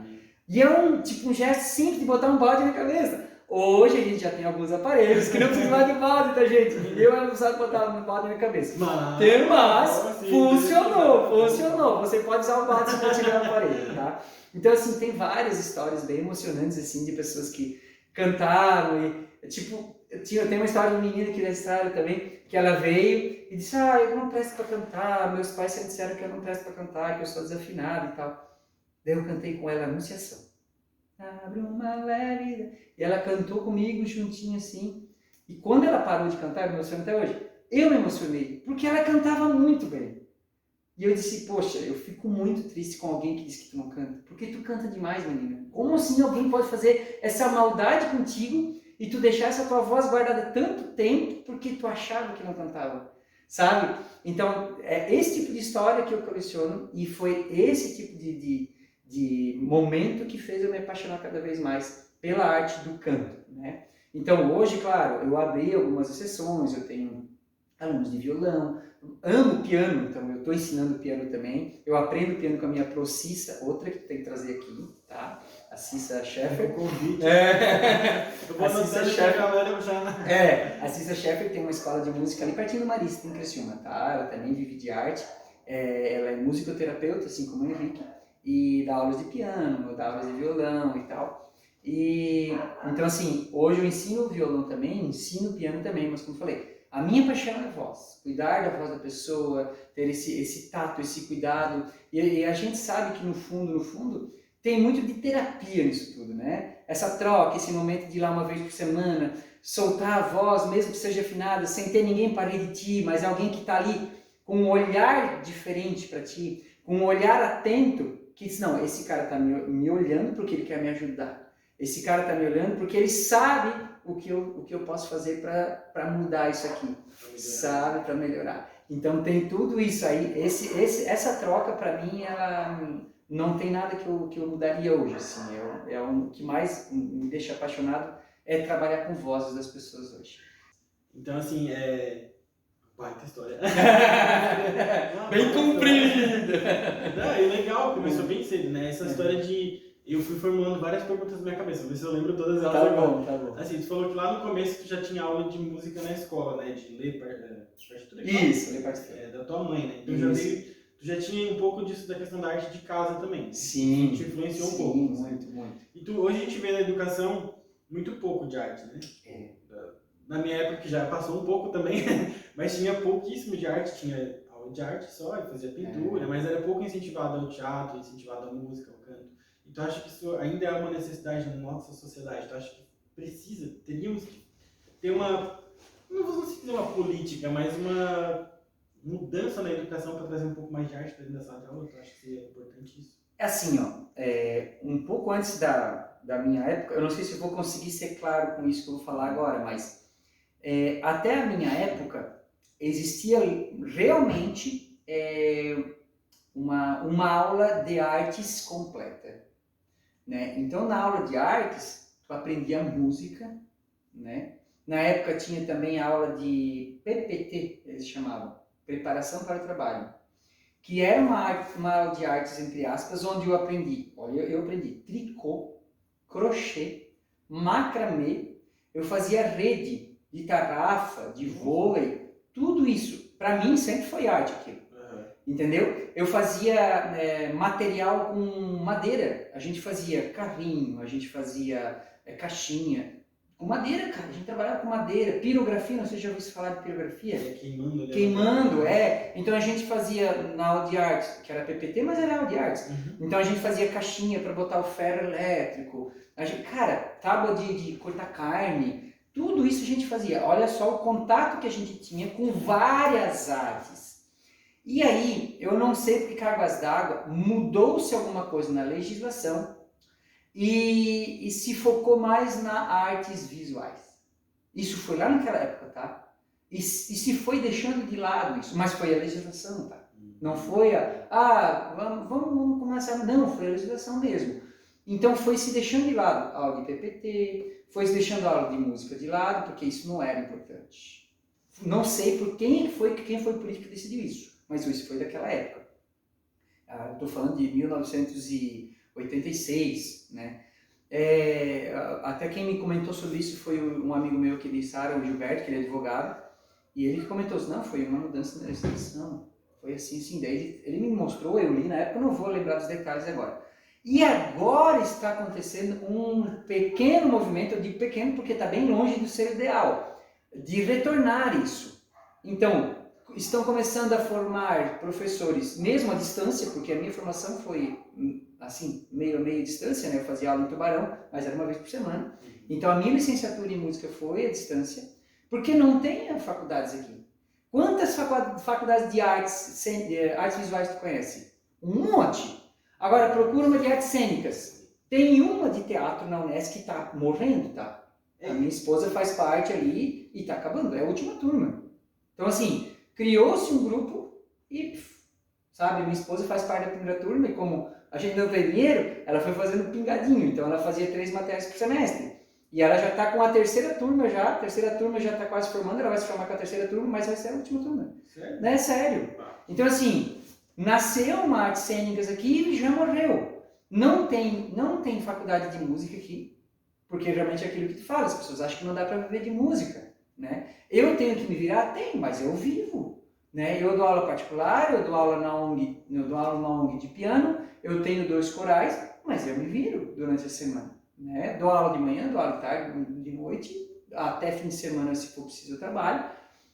E é um gesto simples de botar um balde na cabeça. Hoje a gente já tem alguns aparelhos que não precisa mais de balde, tá, gente? Ninguém vai usar botar um balde na cabeça. Mas funcionou. Você pode usar o balde se não tiver o aparelho, tá? Então, assim, tem várias histórias bem emocionantes, assim, de pessoas que cantaram e, tipo, eu tenho uma história de uma menina aqui da estrada também, que ela veio e disse, eu não presto pra cantar, meus pais sempre disseram que eu não presto pra cantar, que eu sou desafinado e tal. Daí eu cantei com ela a Anunciação. Abre uma leve... E ela cantou comigo juntinho assim. E quando ela parou de cantar, eu me emociono até hoje, eu me emocionei, porque ela cantava muito bem. E eu disse, poxa, eu fico muito triste com alguém que diz que tu não canta. Porque tu canta demais, menina. Como assim alguém pode fazer essa maldade contigo e tu deixar essa tua voz guardada tanto tempo porque tu achava que não cantava? Sabe? Então, é esse tipo de história que eu coleciono e foi esse tipo de momento que fez eu me apaixonar cada vez mais pela arte do canto, né? Então, hoje, claro, eu abri algumas exceções, eu tenho alunos de violão, amo piano, então eu estou ensinando piano também, eu aprendo piano com a minha pro Cissa, outra que tem que trazer aqui, tá? A Cissa Scheffer. Eu vou anotar a galera já. A Cissa Scheffer tem uma escola de música ali pertinho do Marista, em Criciúma, tá? Ela também vive de arte, ela é musicoterapeuta, assim como o Henrique, e dá aulas de piano, dá aulas de violão e tal. E então assim, hoje eu ensino violão também, ensino piano também, mas como eu falei, a minha paixão é a voz, cuidar da voz da pessoa, ter esse tato, esse cuidado, e a gente sabe que no fundo, tem muito de terapia nisso tudo, né? Essa troca, esse momento de ir lá uma vez por semana, soltar a voz, mesmo que seja afinada, sem ter ninguém para rir de ti, mas alguém que está ali com um olhar diferente para ti, com um olhar atento, que diz, não, esse cara está me olhando porque ele quer me ajudar. Esse cara está me olhando porque ele sabe o que eu posso fazer para mudar isso aqui, sabe, para melhorar. Então tem tudo isso aí, essa troca para mim, ela não tem nada que eu mudaria hoje, assim, é o que mais me deixa apaixonado é trabalhar com vozes das pessoas hoje. Então assim, baita história. Bem comprida! É legal, começou bem cedo, né? Essa história de... Eu fui formulando várias perguntas na minha cabeça, vou ver se eu lembro todas elas agora. Tá bom. Assim, tu falou que lá no começo tu já tinha aula de música na escola, né? De ler partitura. Isso, ler partitura. Da tua mãe, né? Então tu já tinha um pouco disso da questão da arte de casa também. Sim. Te influenciou um pouco. Muito. E hoje a gente vê na educação muito pouco de arte, né? Na minha época, que já passou um pouco também, mas tinha pouquíssimo de arte, tinha aula de arte só, e fazia pintura, mas era pouco incentivado ao teatro, incentivado à música, ao canto. Então, acho que isso ainda é uma necessidade na nossa sociedade. Então, acho que teríamos que ter não vou dizer uma política, mas uma mudança na educação para trazer um pouco mais de arte para dentro da sala de aula. Eu acho que seria importante isso. É assim, um pouco antes da minha época, eu não sei se eu vou conseguir ser claro com isso que eu vou falar agora, mas até a minha época existia realmente uma aula de artes completa, né? Então, na aula de artes, tu aprendia música, né? Na época tinha também a aula de PPT, eles chamavam, Preparação para o Trabalho. que era uma aula de artes, entre aspas, onde eu aprendi, olha, eu aprendi tricô, crochê, macramê, eu fazia rede de tarrafa, de vôlei, tudo isso, para mim sempre foi arte aquilo, entendeu? Eu fazia material com madeira, a gente fazia carrinho, a gente fazia caixinha, com madeira, cara, a gente trabalhava com madeira, pirografia, não sei se já ouviu falar de pirografia? Queimando, né? Queimando, então a gente fazia na aula de artes, que era PPT, mas era aula de artes, então a gente fazia caixinha para botar o ferro elétrico, cara, tábua de cortar carne, tudo isso a gente fazia, olha só o contato que a gente tinha com várias artes. E aí, eu não sei porque cargas d'água, mudou-se alguma coisa na legislação, e se focou mais nas artes visuais. Isso foi lá naquela época, tá? E se foi deixando de lado isso, mas foi a legislação, tá? Não foi vamos começar, não, foi a legislação mesmo. Então foi se deixando de lado a aula de PPT, foi se deixando a aula de música de lado, porque isso não era importante. Não sei por quem foi político que decidiu isso, mas isso foi daquela época. Eu estou falando de 1986, né? Até quem me comentou sobre isso foi um amigo meu que de Sara, o Gilberto, que ele é advogado, e ele comentou assim, não, foi uma mudança na legislação, foi assim, daí ele me mostrou, eu li na época, eu não vou lembrar dos detalhes agora. E agora está acontecendo um pequeno movimento, eu digo pequeno porque está bem longe do ser ideal, de retornar isso. Então, estão começando a formar professores, mesmo à distância, porque a minha formação foi assim, meio a distância, né? Eu fazia aula em Tubarão, mas era uma vez por semana. Então a minha licenciatura em música foi à distância, porque não tem faculdades aqui. Quantas faculdades de artes visuais tu conhece? Um monte. Agora procura uma de artes cênicas. Tem uma de teatro na Unesco que está morrendo, tá? A minha esposa faz parte ali e está acabando, é a última turma. Então assim, criou-se um grupo e, sabe, minha esposa faz parte da primeira turma e como a gente não tem dinheiro, ela foi fazendo pingadinho, então ela fazia 3 matérias por semestre. E ela já está com a terceira turma já está quase formando, ela vai se formar com a terceira turma, mas vai ser a última turma. Sério? Né? Sério. Então assim, nasceu uma artes cênicas aqui e já morreu. Não tem faculdade de música aqui, porque realmente é aquilo que tu fala, as pessoas acham que não dá para viver de música, né? Eu tenho que me virar? Tem, mas eu vivo. Né? Eu dou aula particular, eu dou aula na ONG de piano, eu tenho 2 corais, mas eu me viro durante a semana. Né? Dou aula de manhã, dou aula de tarde, de noite, até fim de semana, se for preciso, eu trabalho,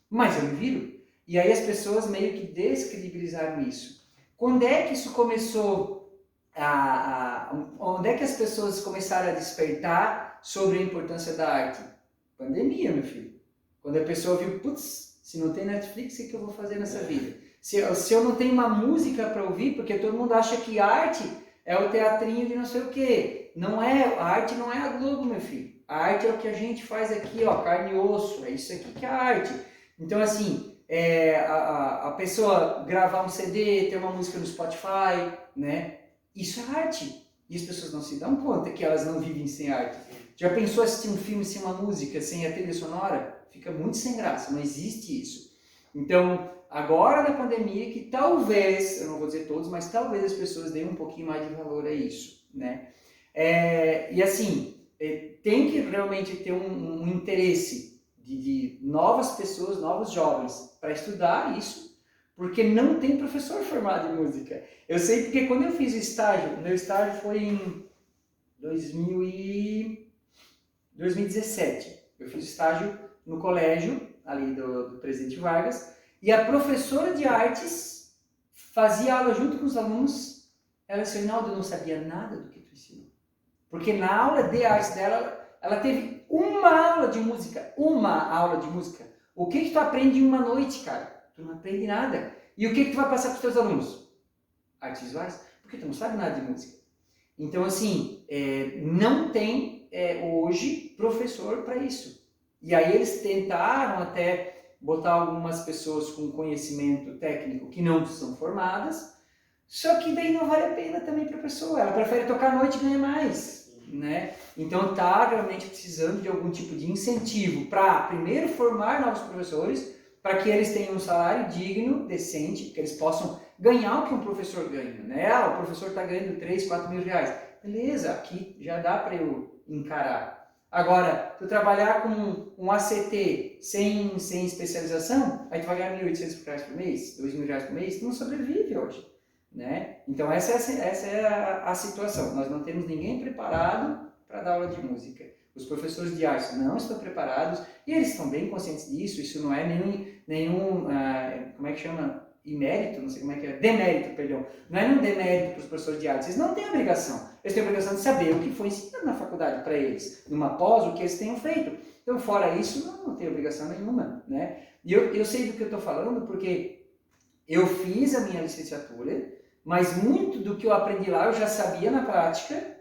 mas eu me viro. E aí as pessoas meio que descredibilizaram isso. Quando é que isso começou onde é que as pessoas começaram a despertar sobre a importância da arte? Pandemia, meu filho. Quando a pessoa viu, putz, se não tem Netflix, o que eu vou fazer nessa vida? Se eu não tenho uma música para ouvir, porque todo mundo acha que arte é o teatrinho de não sei o quê. Não é, a arte não é a Globo, meu filho. A arte é o que a gente faz aqui, ó, carne e osso, é isso aqui que é a arte. Então, assim, a pessoa gravar um CD, ter uma música no Spotify, né? Isso é arte. E as pessoas não se dão conta que elas não vivem sem arte. Já pensou assistir um filme sem uma música, sem a trilha sonora? Fica muito sem graça, não existe isso. Então, agora na pandemia, que talvez, eu não vou dizer todos, mas talvez as pessoas deem um pouquinho mais de valor a isso, né? E assim, tem que realmente ter um interesse de novas pessoas, novos jovens, para estudar isso, porque não tem professor formado em música. Eu sei porque quando eu fiz o estágio, meu estágio foi em 2017, eu fiz estágio no colégio, ali do Presidente Vargas, e a professora de artes fazia aula junto com os alunos. Ela disse, Reinaldo, eu não sabia nada do que tu ensinou. Porque na aula de artes dela, ela teve uma aula de música. O que tu aprende em uma noite, cara? Tu não aprende nada. E o que tu vai passar para os teus alunos? Artes visuais? Porque tu não sabe nada de música. Então, assim, não tem hoje professor para isso. E aí eles tentaram até botar algumas pessoas com conhecimento técnico que não são formadas, só que daí não vale a pena também para a pessoa, ela prefere tocar à noite e ganhar mais, né? Então tá realmente precisando de algum tipo de incentivo para primeiro formar novos professores, para que eles tenham um salário digno, decente, que eles possam ganhar o que um professor ganha, né? Ah, o professor está ganhando 3, 4 mil reais. Beleza, aqui já dá para eu encarar. Agora, tu trabalhar com um ACT sem especialização, aí tu vai ganhar R$ 1.800 por mês, R$ 2.000 por mês, tu não sobrevive hoje, né? Então essa é a situação. Nós não temos ninguém preparado para dar aula de música. Os professores de artes não estão preparados e eles estão bem conscientes disso. Isso não é nenhum como é que chama? Imérito, não sei como é que é, demérito, perdão. Não é um demérito para os professores de artes, eles não têm obrigação. Eles têm a obrigação de saber o que foi ensinado na faculdade para eles, numa pós, o que eles tenham feito. Então, fora isso, não tem obrigação nenhuma, né? E eu sei do que eu estou falando porque eu fiz a minha licenciatura, mas muito do que eu aprendi lá eu já sabia na prática,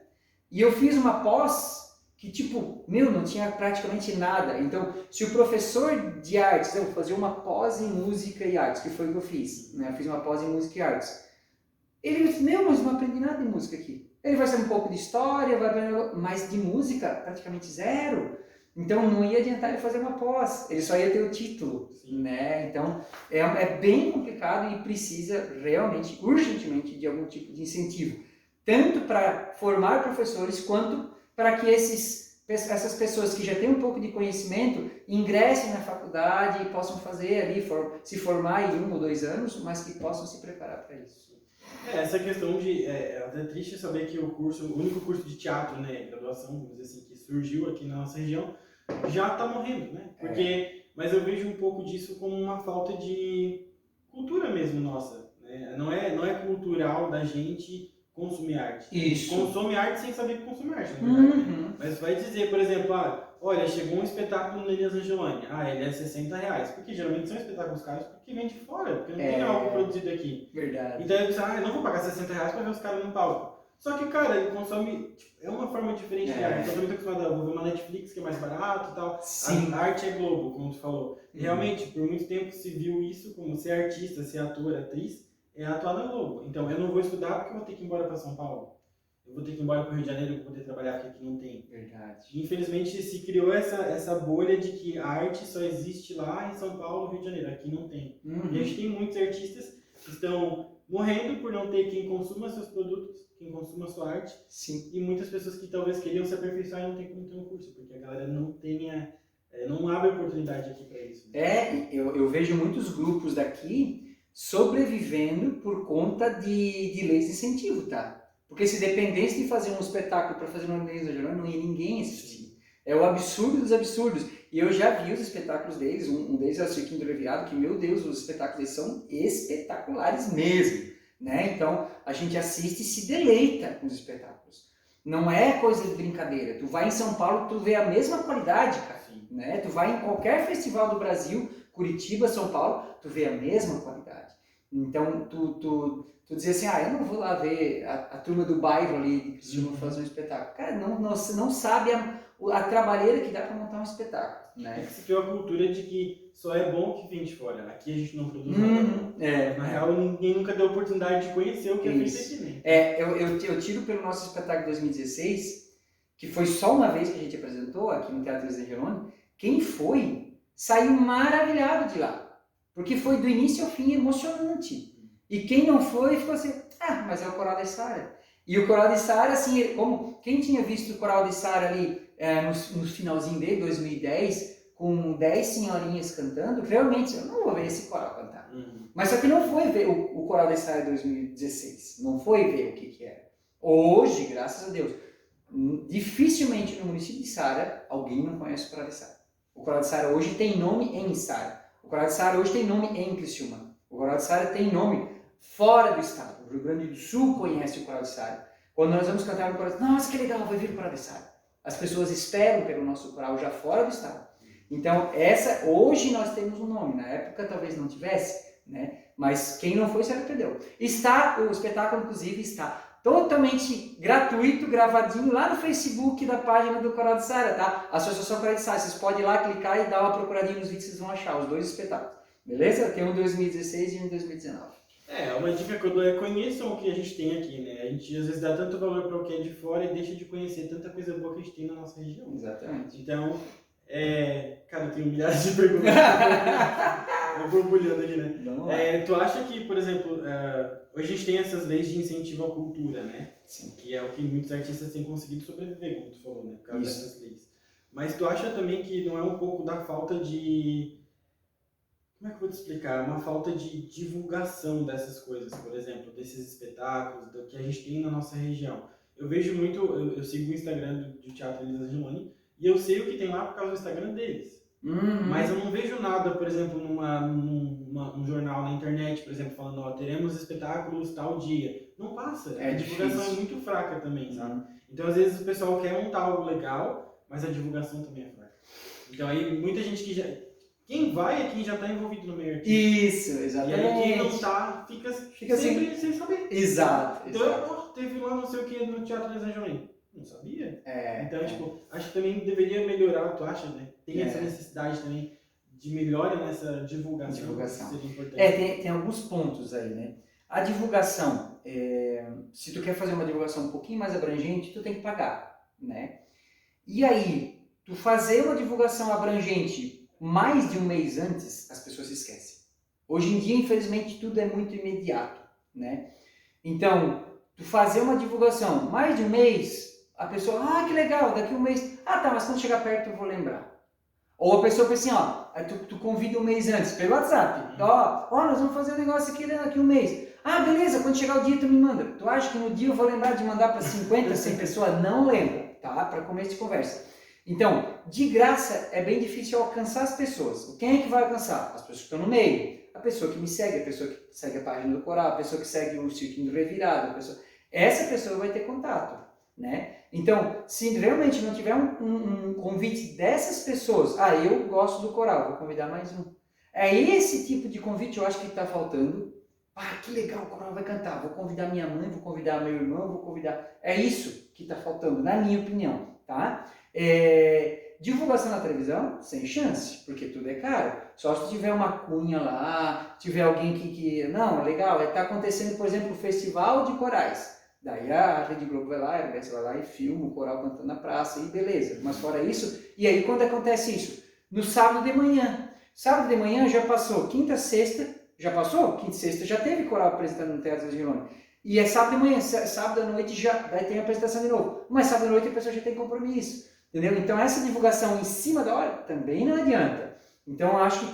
e eu fiz uma pós que, tipo, não tinha praticamente nada. Então, se o professor de artes, eu vou fazer uma pós em música e artes, que foi o que eu fiz, né? Eu fiz uma pós em música e artes. Ele disse, mas não aprendi nada de música aqui. Ele vai saber um pouco de história, vai aprender, mas de música, praticamente zero. Então, não ia adiantar ele fazer uma pós, ele só ia ter o título, né? Então, é bem complicado e precisa realmente, urgentemente, de algum tipo de incentivo. Tanto para formar professores, quanto para que essas pessoas que já têm um pouco de conhecimento ingressem na faculdade e possam fazer ali, se formar em 1 ou 2 anos, mas que possam se preparar para isso. Essa questão de... É até triste saber que o único curso de teatro, né, graduação, vamos dizer assim, que surgiu aqui na nossa região, já está morrendo, né? Mas eu vejo um pouco disso como uma falta de cultura mesmo nossa, né? Não é cultural da gente consumir arte. Isso. Consome arte sem saber que consome arte, na verdade. Né? Mas vai dizer, por exemplo, olha, chegou um espetáculo no Elias Angeloni, ele é R$60, porque geralmente são espetáculos caros porque vem de fora, porque não tem algo produzido aqui. Verdade. Então eu pensava, eu não vou pagar R$60 para ver os caras no palco. Só que o cara, ele consome, é uma forma diferente de arte. Eu tô muito acostumado a ver uma Netflix que é mais barato e tal. Sim. A arte é Globo, como tu falou. Realmente, por muito tempo se viu isso como ser artista, ser ator, atriz, é atuar na Globo. Então eu não vou estudar porque eu vou ter que ir embora para São Paulo. Eu vou ter que ir embora para o Rio de Janeiro para poder trabalhar, porque aqui não tem. Verdade. Infelizmente se criou essa bolha de que a arte só existe lá em São Paulo, Rio de Janeiro. Aqui não tem. E a gente tem muitos artistas que estão morrendo por não ter quem consuma seus produtos, quem consuma sua arte. Sim. E muitas pessoas que talvez queriam se aperfeiçoar e não tem como ter um curso, porque a galera não abre oportunidade aqui para isso. Né? Eu vejo muitos grupos daqui sobrevivendo por conta de leis de incentivo, tá? Porque se dependesse de fazer um espetáculo para fazer uma mesa geral, não ia ninguém assistir. É o absurdo dos absurdos. E eu já vi os espetáculos deles, um deles é o Cirquinho do Leviado, que, meu Deus, os espetáculos deles são espetaculares mesmo. Né? Então, a gente assiste e se deleita com os espetáculos. Não é coisa de brincadeira. Tu vai em São Paulo, tu vê a mesma qualidade, cara. Né? Tu vai em qualquer festival do Brasil, Curitiba, São Paulo, tu vê a mesma qualidade. Então, tu dizer assim, eu não vou lá ver a turma do bairro ali de Criciúma fazer um espetáculo. Cara, não sabe a trabalheira que dá para montar um espetáculo. Né? É que se criou a cultura de que só é bom o que vem de fora. Aqui a gente não produz nada. Na real, ninguém nunca deu a oportunidade de conhecer o que é feito aqui. Né? Eu tiro pelo nosso espetáculo de 2016, que foi só uma vez que a gente apresentou aqui no Teatro Elias Angeloni. Quem foi, saiu maravilhado de lá. Porque foi do início ao fim emocionante. E quem não foi, ficou assim, mas é o Coral da Sara. E o Coral da Sara, assim, como quem tinha visto o Coral da Sara ali no finalzinho de 2010, com 10 senhorinhas cantando, realmente, eu não vou ver esse coral cantar. Mas só que não foi ver o Coral da Sara 2016, não foi ver o que era. Hoje, graças a Deus, dificilmente no município de Sara, alguém não conhece o Coral da Sara. O Coral da Sara hoje tem nome em Sara. O Coral da Sara hoje tem nome em Criciúma. O Coral da Sara tem nome fora do estado. O Rio Grande do Sul conhece o Coral da Sara. Quando nós vamos cantar no Coral, nossa, que legal, vai vir o Coral da Sara. As pessoas esperam pelo nosso coral já fora do estado. Então, hoje nós temos um nome. Na época talvez não tivesse, né? Mas quem não foi se arrependeu. O espetáculo, inclusive, está totalmente gratuito, gravadinho lá no Facebook da página do Coral de Sara, tá? Associação Coral de Sara. Vocês podem ir lá, clicar e dar uma procuradinha nos vídeos, vocês vão achar os 2 espetáculos. Beleza? Tem um em 2016 e um em 2019. Uma dica que eu dou é conheçam o que a gente tem aqui, né? A gente às vezes dá tanto valor para o que é de fora e deixa de conhecer tanta coisa boa que a gente tem na nossa região. Exatamente. Então, Cara, eu tenho milhares de perguntas. Eu vou borbulhando aqui, né? Vamos lá. Tu acha que, por exemplo, hoje a gente tem essas leis de incentivo à cultura, né? Sim. Que é o que muitos artistas têm conseguido sobreviver, como tu falou, né? Por causa Isso. dessas leis. Mas tu acha também que não é um pouco da falta de... Como é que eu vou te explicar? Uma falta de divulgação dessas coisas, por exemplo, desses espetáculos, do que a gente tem na nossa região. Eu vejo muito, eu sigo o Instagram do Teatro Elisa Angeloni, e eu sei o que tem lá por causa do Instagram deles. Mas eu não vejo nada, por exemplo, num jornal na internet, por exemplo, falando, ó, teremos espetáculos tal dia. Não passa. A divulgação é muito fraca também, sabe? Então, às vezes, o pessoal quer montar algo legal, mas a divulgação também é fraca. Então, aí, muita gente que já... Quem vai é quem já está envolvido no meio artístico. Isso, exatamente. E aí, quem não está, fica sempre assim, sem saber. Exato. Então, teve lá não sei o que no Teatro Elisa Angeloni. Não sabia? Então, tipo, acho que também deveria melhorar, tu acha, né? Tem essa necessidade também de melhora nessa divulgação. Seria importante. Tem alguns pontos aí, né? A divulgação, se tu quer fazer uma divulgação um pouquinho mais abrangente, tu tem que pagar, né? E aí, tu fazer uma divulgação abrangente mais de um mês antes, as pessoas se esquecem. Hoje em dia, infelizmente, tudo é muito imediato, né? Então, tu fazer uma divulgação mais de um mês, a pessoa, que legal, daqui um mês, tá, mas quando chegar perto eu vou lembrar. Ou a pessoa pensa assim, tu convida um mês antes, pelo WhatsApp, nós vamos fazer um negócio aqui daqui um mês. Beleza, quando chegar o dia tu me manda. Tu acha que no dia eu vou lembrar de mandar para 50, 100 pessoas? Não lembra, tá? Para começo de conversa. Então, de graça é bem difícil alcançar as pessoas. Quem é que vai alcançar? As pessoas que estão no meio. A pessoa que me segue, a pessoa que segue a página do coral, a pessoa que segue o Cirquinho do Revirado, essa pessoa vai ter contato, né? Então, se realmente não tiver um convite dessas pessoas, eu gosto do coral, vou convidar mais um. É esse tipo de convite eu acho que está faltando. Que legal, o coral vai cantar, vou convidar minha mãe, vou convidar meu irmão, vou convidar... É isso que está faltando, na minha opinião, tá? Divulgação na televisão, sem chance, porque tudo é caro. Só se tiver uma cunha lá, tiver alguém que... Não, é legal, está acontecendo, por exemplo, o Festival de Corais. Daí a Rede Globo vai lá, a RBS vai lá e filma o coral cantando na praça, e beleza. Mas fora isso, e aí quando acontece isso? No sábado de manhã. Sábado de manhã já passou quinta, sexta, já passou? Quinta e sexta já teve coral apresentando no Teatro Angeloni. E é sábado de manhã, sábado à noite já daí tem a apresentação de novo. Mas sábado à noite a pessoa já tem compromisso. Entendeu? Então essa divulgação em cima da hora também não adianta. Então eu acho que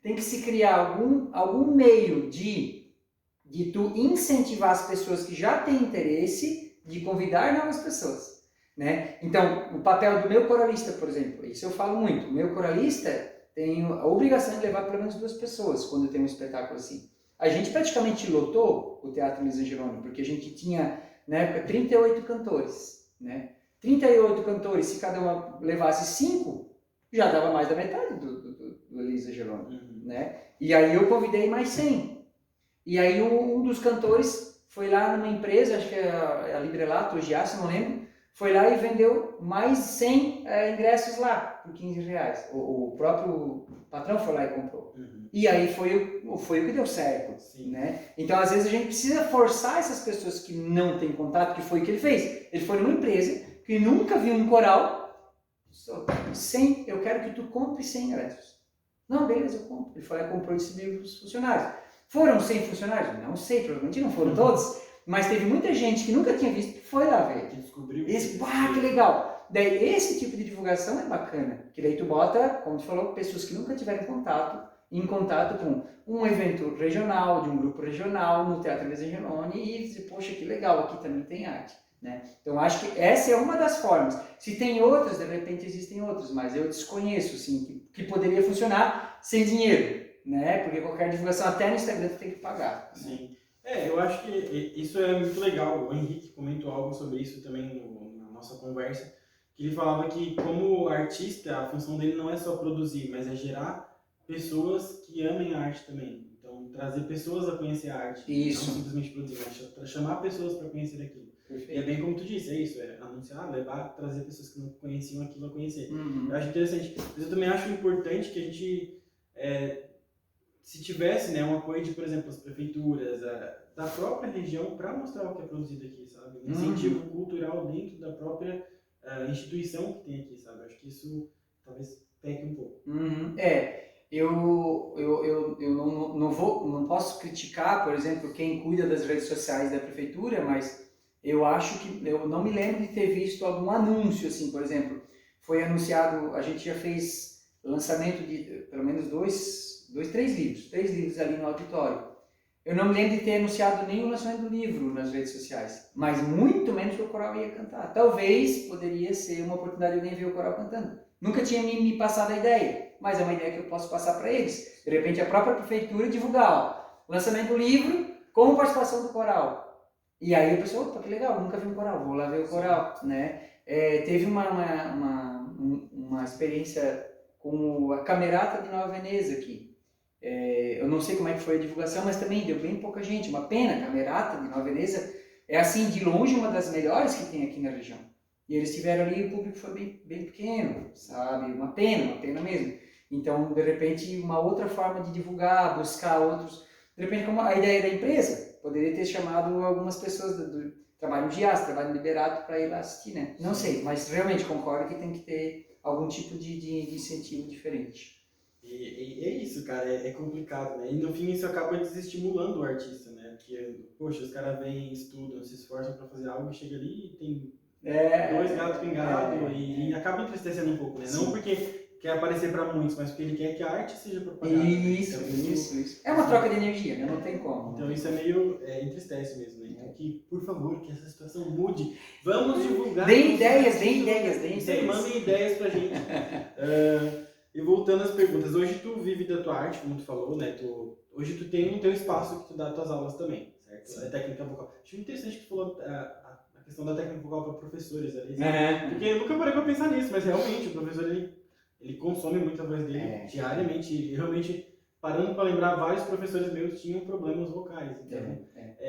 tem que se criar algum meio de tu incentivar as pessoas que já têm interesse de convidar novas pessoas, né? Então, o papel do meu coralista, por exemplo, isso eu falo muito, o meu coralista tem a obrigação de levar pelo menos 2 pessoas quando tem um espetáculo assim. A gente praticamente lotou o Teatro Elisa Angeloni, porque a gente tinha, na época, 38 cantores, né? 38 cantores, se cada um levasse 5, já dava mais da metade do Elisa Angeloni, né? E aí eu convidei mais 100. E aí um dos cantores foi lá numa empresa, acho que é a Librelato, o Giasso, não lembro, foi lá e vendeu mais 100 ingressos lá, por R$15. O próprio patrão foi lá e comprou. E aí foi o que deu certo, né? Então, às vezes, a gente precisa forçar essas pessoas que não têm contato, que foi o que ele fez. Ele foi numa empresa que nunca viu um coral, eu quero que tu compre 100 ingressos. Não, beleza, eu compro. Ele foi lá e comprou e distribuiu para os funcionários. Foram 100 funcionários? Não sei, provavelmente não foram todos, mas teve muita gente que nunca tinha visto que foi lá ver. Que descobriu. Que legal! Daí esse tipo de divulgação é bacana, que daí tu bota, como tu falou, pessoas que nunca tiveram em contato com um evento regional, de um grupo regional, no Teatro Elisa Angeloni, e dizer, poxa, que legal, aqui também tem arte. Né? Então, acho que essa é uma das formas. Se tem outras, de repente existem outras, mas eu desconheço, assim, que poderia funcionar sem dinheiro. Né? Porque qualquer divulgação, até no Instagram, tu tem que pagar. Sim. Eu acho que isso é muito legal. O Henrique comentou algo sobre isso também na nossa conversa, que ele falava que como artista, a função dele não é só produzir, mas é gerar pessoas que amem a arte também. Então, trazer pessoas a conhecer a arte. Isso. Não simplesmente produzir, mas chamar pessoas para conhecer aquilo. Perfeito. E é bem como tu disse, é isso, é anunciar, levar, trazer pessoas que não conheciam aquilo a conhecer. Eu acho interessante. Mas eu também acho importante que a gente... se tivesse, né, um apoio de, por exemplo, as prefeituras, da própria região para mostrar o que é produzido aqui, sabe? Um incentivo cultural dentro da própria instituição que tem aqui, sabe? Acho que isso talvez peque um pouco. Eu não posso criticar, por exemplo, quem cuida das redes sociais da prefeitura, mas eu acho que, eu não me lembro de ter visto algum anúncio, assim, por exemplo, foi anunciado, a gente já fez lançamento de pelo menos três livros ali no auditório. Eu não me lembro de ter anunciado nenhum lançamento do livro nas redes sociais, mas muito menos que o coral ia cantar. Talvez poderia ser uma oportunidade de alguém ver o coral cantando. Nunca tinha me passado a ideia, mas é uma ideia que eu posso passar para eles. De repente a própria prefeitura divulgar, ó, lançamento do livro com participação do coral. E aí a pessoa, opa, que legal, nunca vi um coral, vou lá ver o coral, né? Teve uma experiência com a Camerata de Nova Veneza aqui. Eu não sei como é que foi a divulgação, mas também deu bem pouca gente. Uma pena, a Camerata de Nova Veneza é, assim, de longe uma das melhores que tem aqui na região. E eles tiveram ali, o público foi bem pequeno, sabe? Uma pena mesmo. Então, de repente, uma outra forma de divulgar, buscar outros... De repente, como a ideia da empresa, poderia ter chamado algumas pessoas do trabalho de aço, trabalho liberado, para ir lá assistir, né? Não sei, mas realmente concordo que tem que ter algum tipo de incentivo diferente. E é isso, cara, é complicado, né? E no fim isso acaba desestimulando o artista, né? Porque, poxa, os caras vêm, estudam, se esforçam para fazer algo, chega ali e tem dois gatos pingados e acaba entristecendo um pouco, né? Sim. Não porque quer aparecer para muitos, mas porque ele quer que a arte seja propagada. Isso, então, isso. É uma troca de energia, né? Não tem como. Então isso é meio entristece mesmo, né? Então que, por favor, que essa situação mude. Vamos divulgar. Deem ideias. Mandem ideias pra gente. E voltando às perguntas, hoje tu vive da tua arte, como tu falou, né? Hoje tu tem um teu espaço que tu dá as tuas aulas também, certo? Sim. A técnica vocal. Acho interessante que tu falou a questão da técnica vocal para professores, ali, porque eu nunca parei pra pensar nisso, mas realmente o professor ele consome muito a voz dele diariamente, e realmente, parando para lembrar, vários professores meus tinham problemas vocais, então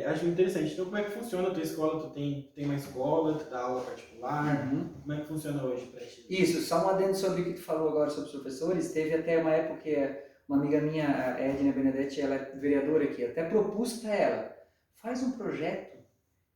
acho interessante. Então como é que funciona a tua escola? Tu tem uma escola, tu dá aula particular, como é que funciona hoje para ti? Isso, só um adendo sobre o que tu falou agora sobre os professores, teve até uma época que uma amiga minha, a Edna Benedetti, ela é vereadora aqui, até propus para ela, faz um projeto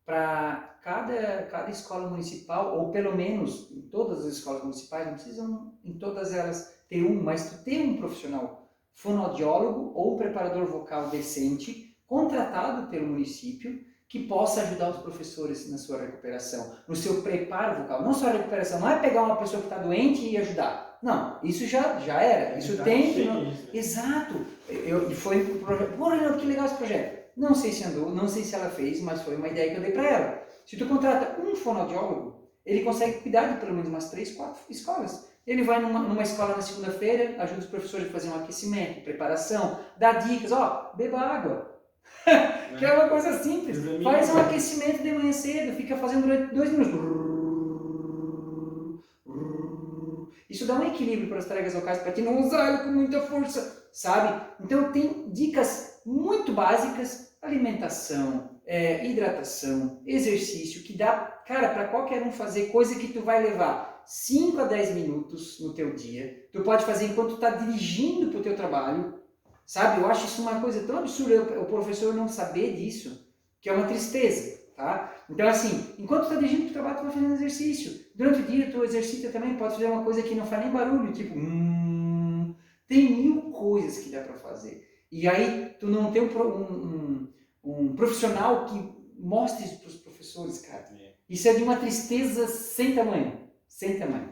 para cada escola municipal, ou pelo menos em todas as escolas municipais, não precisam em todas elas ter mas tu ter um profissional fonoaudiólogo ou preparador vocal decente, contratado pelo município, que possa ajudar os professores na sua recuperação, no seu preparo vocal. Não só a recuperação, não é pegar uma pessoa que está doente e ajudar. Não, isso já era. Isso tem que... Exato. E foi um projeto. Pô, Renato, que legal esse projeto. Não sei se andou, não sei se ela fez, mas foi uma ideia que eu dei para ela. Se tu contrata um fonoaudiólogo, ele consegue cuidar de pelo menos umas 3, 4 escolas. Ele vai numa escola na segunda-feira, ajuda os professores a fazer um aquecimento, preparação, dá dicas, beba água. Que é uma coisa simples. Faz um aquecimento de manhã cedo, fica fazendo durante 2 minutos. Isso dá um equilíbrio para as pregas vocais, para que não usar ele com muita força, sabe? Então tem dicas muito básicas, alimentação, hidratação, exercício, que dá, cara, para qualquer um fazer, coisa que tu vai levar 5 a 10 minutos no teu dia. Tu pode fazer enquanto tu está dirigindo para o teu trabalho, sabe? Eu acho isso uma coisa tão absurda, o professor não saber disso, que é uma tristeza, tá? Então, assim, enquanto tu está dirigindo para o trabalho, tu vai fazendo exercício. Durante o dia, tu exercita também, pode fazer uma coisa que não faz nem barulho, tipo... Tem 1000 coisas que dá para fazer. E aí, tu não tem um profissional que mostre isso para os professores, cara. Isso é de uma tristeza sem tamanho. Sem tamanho.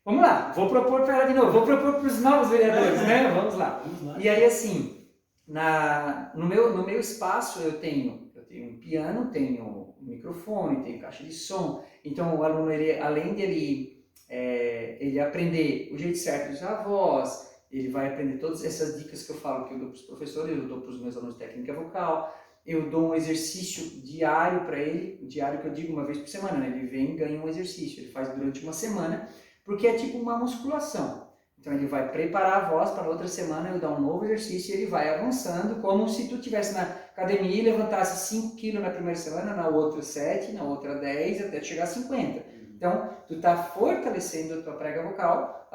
Vamos lá, vou propor para ela de novo, vou propor para os novos vereadores, né? Vamos lá. E aí, assim, no meu espaço eu tenho um piano, tenho um microfone, tenho caixa de som. Então, o aluno, além de ele aprender o jeito certo de usar a voz, ele vai aprender todas essas dicas que eu falo, que eu dou para os professores, eu dou para os meus alunos de técnica vocal, eu dou um exercício diário para ele, diário que eu digo uma vez por semana, né? Ele vem e ganha um exercício, ele faz durante uma semana, porque é tipo uma musculação. Então ele vai preparar a voz para na outra semana eu dar um novo exercício e ele vai avançando, como se tu estivesse na academia e levantasse 5 kg na primeira semana, na outra 7, na outra 10, até chegar a 50. Então, tu está fortalecendo a tua prega vocal,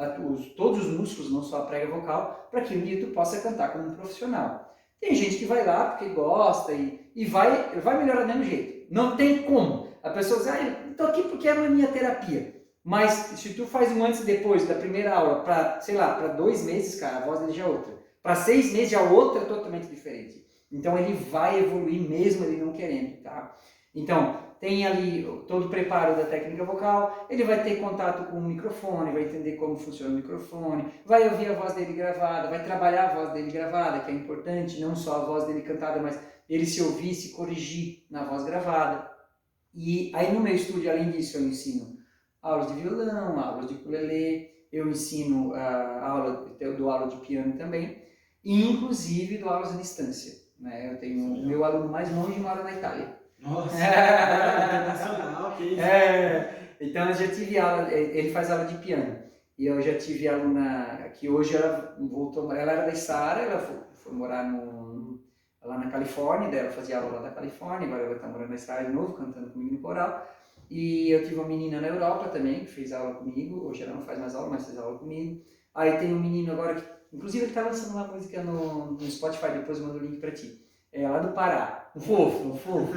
todos os músculos, não só a prega vocal, para que um dia tu possa cantar como um profissional. Tem gente que vai lá porque gosta e vai melhorar do mesmo jeito. Não tem como. A pessoa diz, eu estou aqui porque é a minha terapia. Mas se tu faz um antes e depois da primeira aula para, sei lá, para 2 meses, cara, a voz dele já é outra. Para 6 meses já outra totalmente diferente. Então ele vai evoluir mesmo ele não querendo, tá? Então tem ali todo o preparo da técnica vocal, ele vai ter contato com o microfone, vai entender como funciona o microfone, vai ouvir a voz dele gravada, vai trabalhar a voz dele gravada, que é importante, não só a voz dele cantada, mas ele se ouvir, se corrigir na voz gravada. E aí no meu estúdio, além disso, eu ensino aulas de violão, aulas de ukulele, eu ensino eu dou aula de piano também, e inclusive dou aulas à distância. Né? Eu tenho o meu aluno mais longe mora na Itália. Nossa, internacional, que isso. Então eu já tive aula, ele faz aula de piano, e eu já tive aluna que hoje ela voltou, ela era da Sara, ela foi morar lá na Califórnia, daí ela fazia aula lá da Califórnia, agora ela está morando na Israel de novo, cantando comigo no coral. E eu tive uma menina na Europa também, que fez aula comigo, hoje ela não faz mais aula, mas fez aula comigo. Aí tem um menino agora que, inclusive ele está lançando uma música no Spotify, depois eu mando o link para ti. É lá do Pará, um fofo.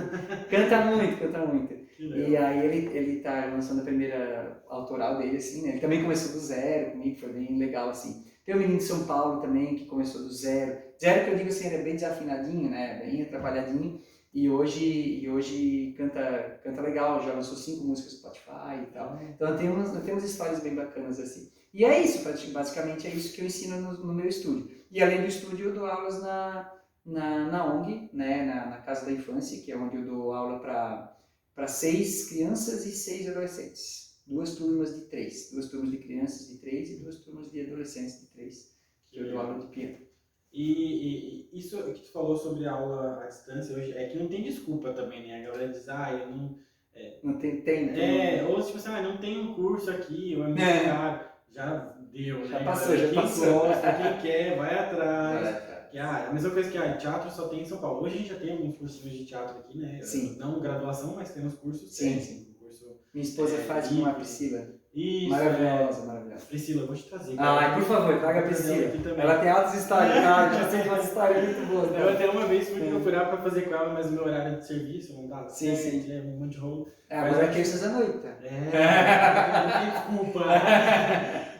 Canta muito. E aí ele tá lançando a primeira autoral dele, assim, né? Ele também começou do zero comigo, foi bem legal, assim. Tem um menino de São Paulo também, que começou do zero. Zero que eu digo assim, ele é bem desafinadinho, né? Bem atrapalhadinho. E hoje canta legal, já lançou 5 músicas no Spotify e tal. Então tem umas histórias bem bacanas assim. E é isso, basicamente é isso que eu ensino no meu estúdio. E além do estúdio eu dou aulas na ONG, né, na Casa da Infância, que é onde eu dou aula para 6 crianças e 6 adolescentes. 2 turmas de 3. 2 turmas de crianças de 3 e 2 turmas de adolescentes de 3. Que eu dou aula de piano. E isso que tu falou sobre aula à distância hoje, é que não tem desculpa também, né? A galera diz, eu não... Não tem. Ou tipo assim, não tem um curso aqui, ou é muito caro. Já deu, já né? Passou. Quem gosta, quem quer, vai atrás. A mesma coisa que teatro só tem em São Paulo. Hoje a gente já tem alguns cursinhos de teatro aqui, né? Sim. Não graduação, mas temos cursos. Sim. Minha esposa faz com a Priscila. Isso. Maravilhosa. Priscila, eu vou te trazer. Por favor, traga a Priscila. Ela tem altas histórias, tá? Já sei umas histórias muito boas. Eu até uma vez fui procurar para fazer com ela, mas o meu horário de serviço não dava. Sim. É um monte de rolo. Agora é terças à noite. Não tem desculpa.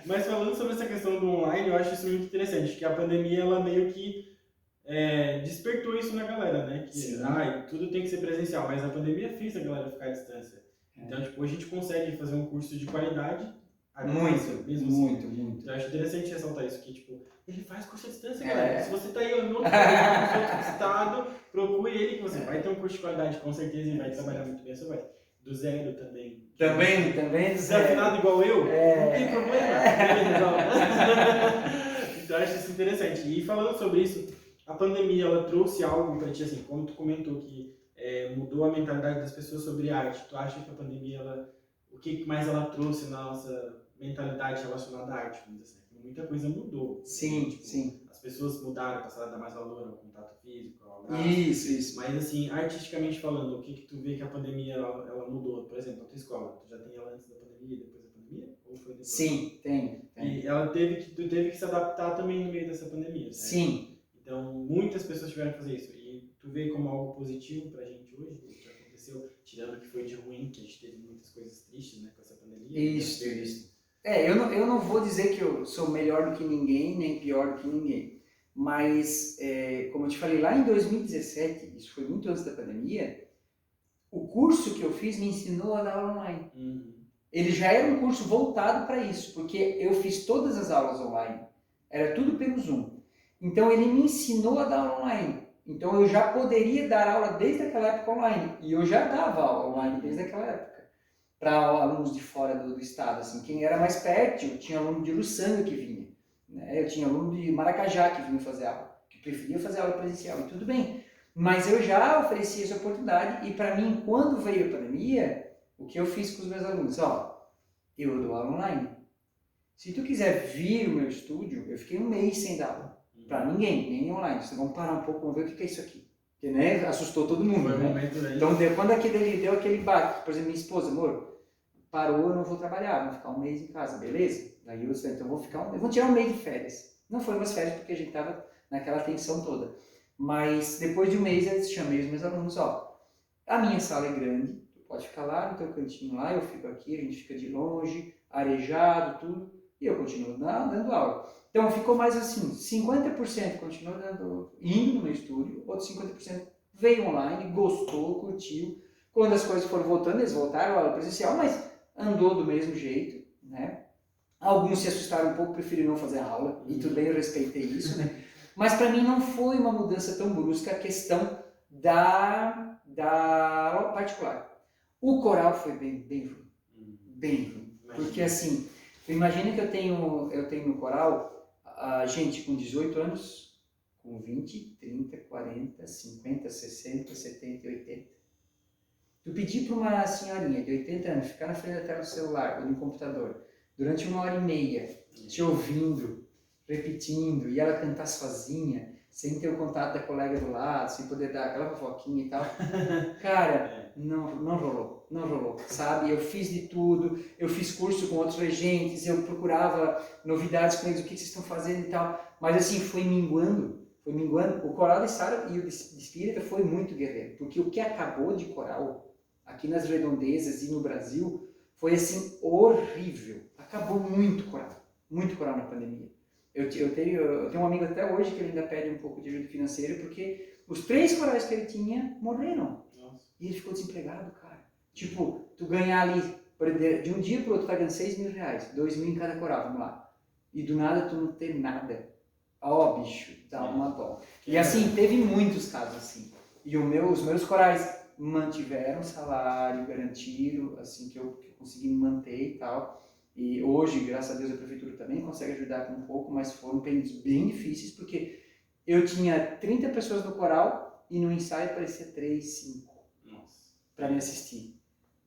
Mas falando sobre essa questão do online, eu acho isso muito interessante, que a pandemia, ela meio que despertou isso na galera, né? Que tudo tem que ser presencial, mas a pandemia fez a galera ficar à distância. Então, a gente consegue fazer um curso de qualidade muito. Então, eu acho interessante ressaltar isso, que, ele faz curso à distância, galera. Se você tá aí em outro estado, procure ele, que você vai ter um curso de qualidade, com certeza, e vai trabalhar muito bem, você vai. Do zero também. Também do zero. Desafinado igual eu, não tem problema. Então, eu acho isso interessante. E falando sobre isso, a pandemia, ela trouxe algo pra ti, assim, como tu comentou que mudou a mentalidade das pessoas sobre arte. Tu acha que a pandemia, o que mais ela trouxe na nossa mentalidade relacionada à arte? Vamos dizer assim, muita coisa mudou. Sim. As pessoas mudaram, passaram a dar mais valor ao contato físico, ao abraço. Isso. Mas assim, artisticamente falando, o que tu vê que a pandemia ela mudou? Por exemplo, a tua escola, tu já tem ela antes da pandemia e depois da pandemia? Ou foi depois? Sim, tem. E tu teve que se adaptar também no meio dessa pandemia, certo? Sim. Então, muitas pessoas tiveram que fazer isso. Tu vê como algo positivo pra gente hoje, o que aconteceu, tirando o que foi de ruim, que a gente teve muitas coisas tristes, né, com essa pandemia. Isso. Eu não vou dizer que eu sou melhor do que ninguém, nem pior do que ninguém. Mas, como eu te falei, lá em 2017, isso foi muito antes da pandemia, o curso que eu fiz me ensinou a dar aula online. Ele já era um curso voltado para isso, porque eu fiz todas as aulas online. Era tudo pelo Zoom. Então, ele me ensinou a dar aula online. Então eu já poderia dar aula desde aquela época online. E eu já dava aula online desde aquela época. Para alunos de fora do estado. Assim. Quem era mais perto, eu tinha aluno de Uruçanga que vinha. Né? Eu tinha aluno de Maracajá que vinha fazer aula. Que preferia fazer aula presencial. E tudo bem. Mas eu já oferecia essa oportunidade. E para mim, quando veio a pandemia, o que eu fiz com os meus alunos? Eu dou aula online. Se tu quiser vir no meu estúdio, eu fiquei um mês sem dar aula. Para ninguém, nem online. Vocês vão parar um pouco, vamos ver o que é isso aqui. Porque, né, assustou todo mundo. Né? Então, quando deu aquele baque, por exemplo, minha esposa, amor, parou, eu não vou trabalhar, vou ficar um mês em casa, beleza? Daí eu disse, então eu vou tirar um mês de férias. Não foram umas férias porque a gente estava naquela tensão toda. Mas depois de um mês eu chamei os meus alunos, a minha sala é grande, tu pode ficar lá no teu cantinho lá, eu fico aqui, a gente fica de longe, arejado, tudo, e eu continuo dando aula. Então ficou mais assim, 50% continuou indo no meu estúdio, outros 50% veio online, gostou, curtiu. Quando as coisas foram voltando, eles voltaram à aula presencial, mas andou do mesmo jeito, né? Alguns se assustaram um pouco, preferiram não fazer a aula, e tudo bem, eu respeitei isso, né? Mas para mim não foi uma mudança tão brusca a questão da aula particular. O coral foi bem ruim. Porque assim, imagina que eu tenho no coral gente com 18 anos, com 20, 30, 40, 50, 60, 70 e 80. Tu pedir para uma senhorinha de 80 anos ficar na frente da tela do celular ou do computador durante 1h30, te ouvindo, repetindo, e ela cantar sozinha, sem ter o contato da colega do lado, sem poder dar aquela fofoquinha e tal. Cara, não rolou, sabe? Eu fiz de tudo, eu fiz curso com outros regentes, eu procurava novidades com eles, o que vocês estão fazendo e tal, mas assim, foi minguando. O coral de Sara e o de Espírita foi muito guerreiro, porque o que acabou de coral aqui nas redondezas e no Brasil foi assim, horrível. Acabou muito coral na pandemia. Eu tenho um amigo até hoje que ele ainda pede um pouco de ajuda financeira, porque os 3 corais que ele tinha morreram. Nossa. E ele ficou desempregado, cara. Tipo, tu ganhar ali, de um dia pro outro, tá ganhando R$6.000, 2.000 em cada coral, vamos lá. E do nada tu não ter nada. Ó, bicho, dá uma dó. E assim, teve muitos casos assim. E os meus corais mantiveram o salário, garantiram, assim, que eu consegui me manter e tal. E hoje, graças a Deus, a prefeitura também consegue ajudar com um pouco, mas foram períodos bem difíceis, porque eu tinha 30 pessoas no coral e no ensaio aparecia 3, 5 para me assistir.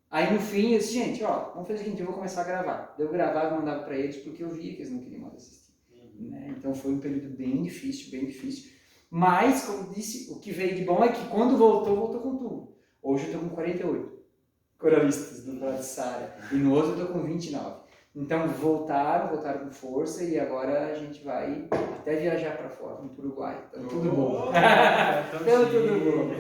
Aí no fim eu disse, gente, ó, vamos fazer o seguinte, eu vou começar a gravar. Eu gravava e mandava para eles porque eu via que eles não queriam mais assistir. Né? Então foi um período bem difícil. Mas, como disse, o que veio de bom é que quando voltou com tudo. Hoje eu estou com 48 coralistas do Coral de Sara e no outro eu estou com 29. Então voltaram com força e agora a gente vai até viajar para fora, no Uruguai. Então tudo bom. Então tudo bom.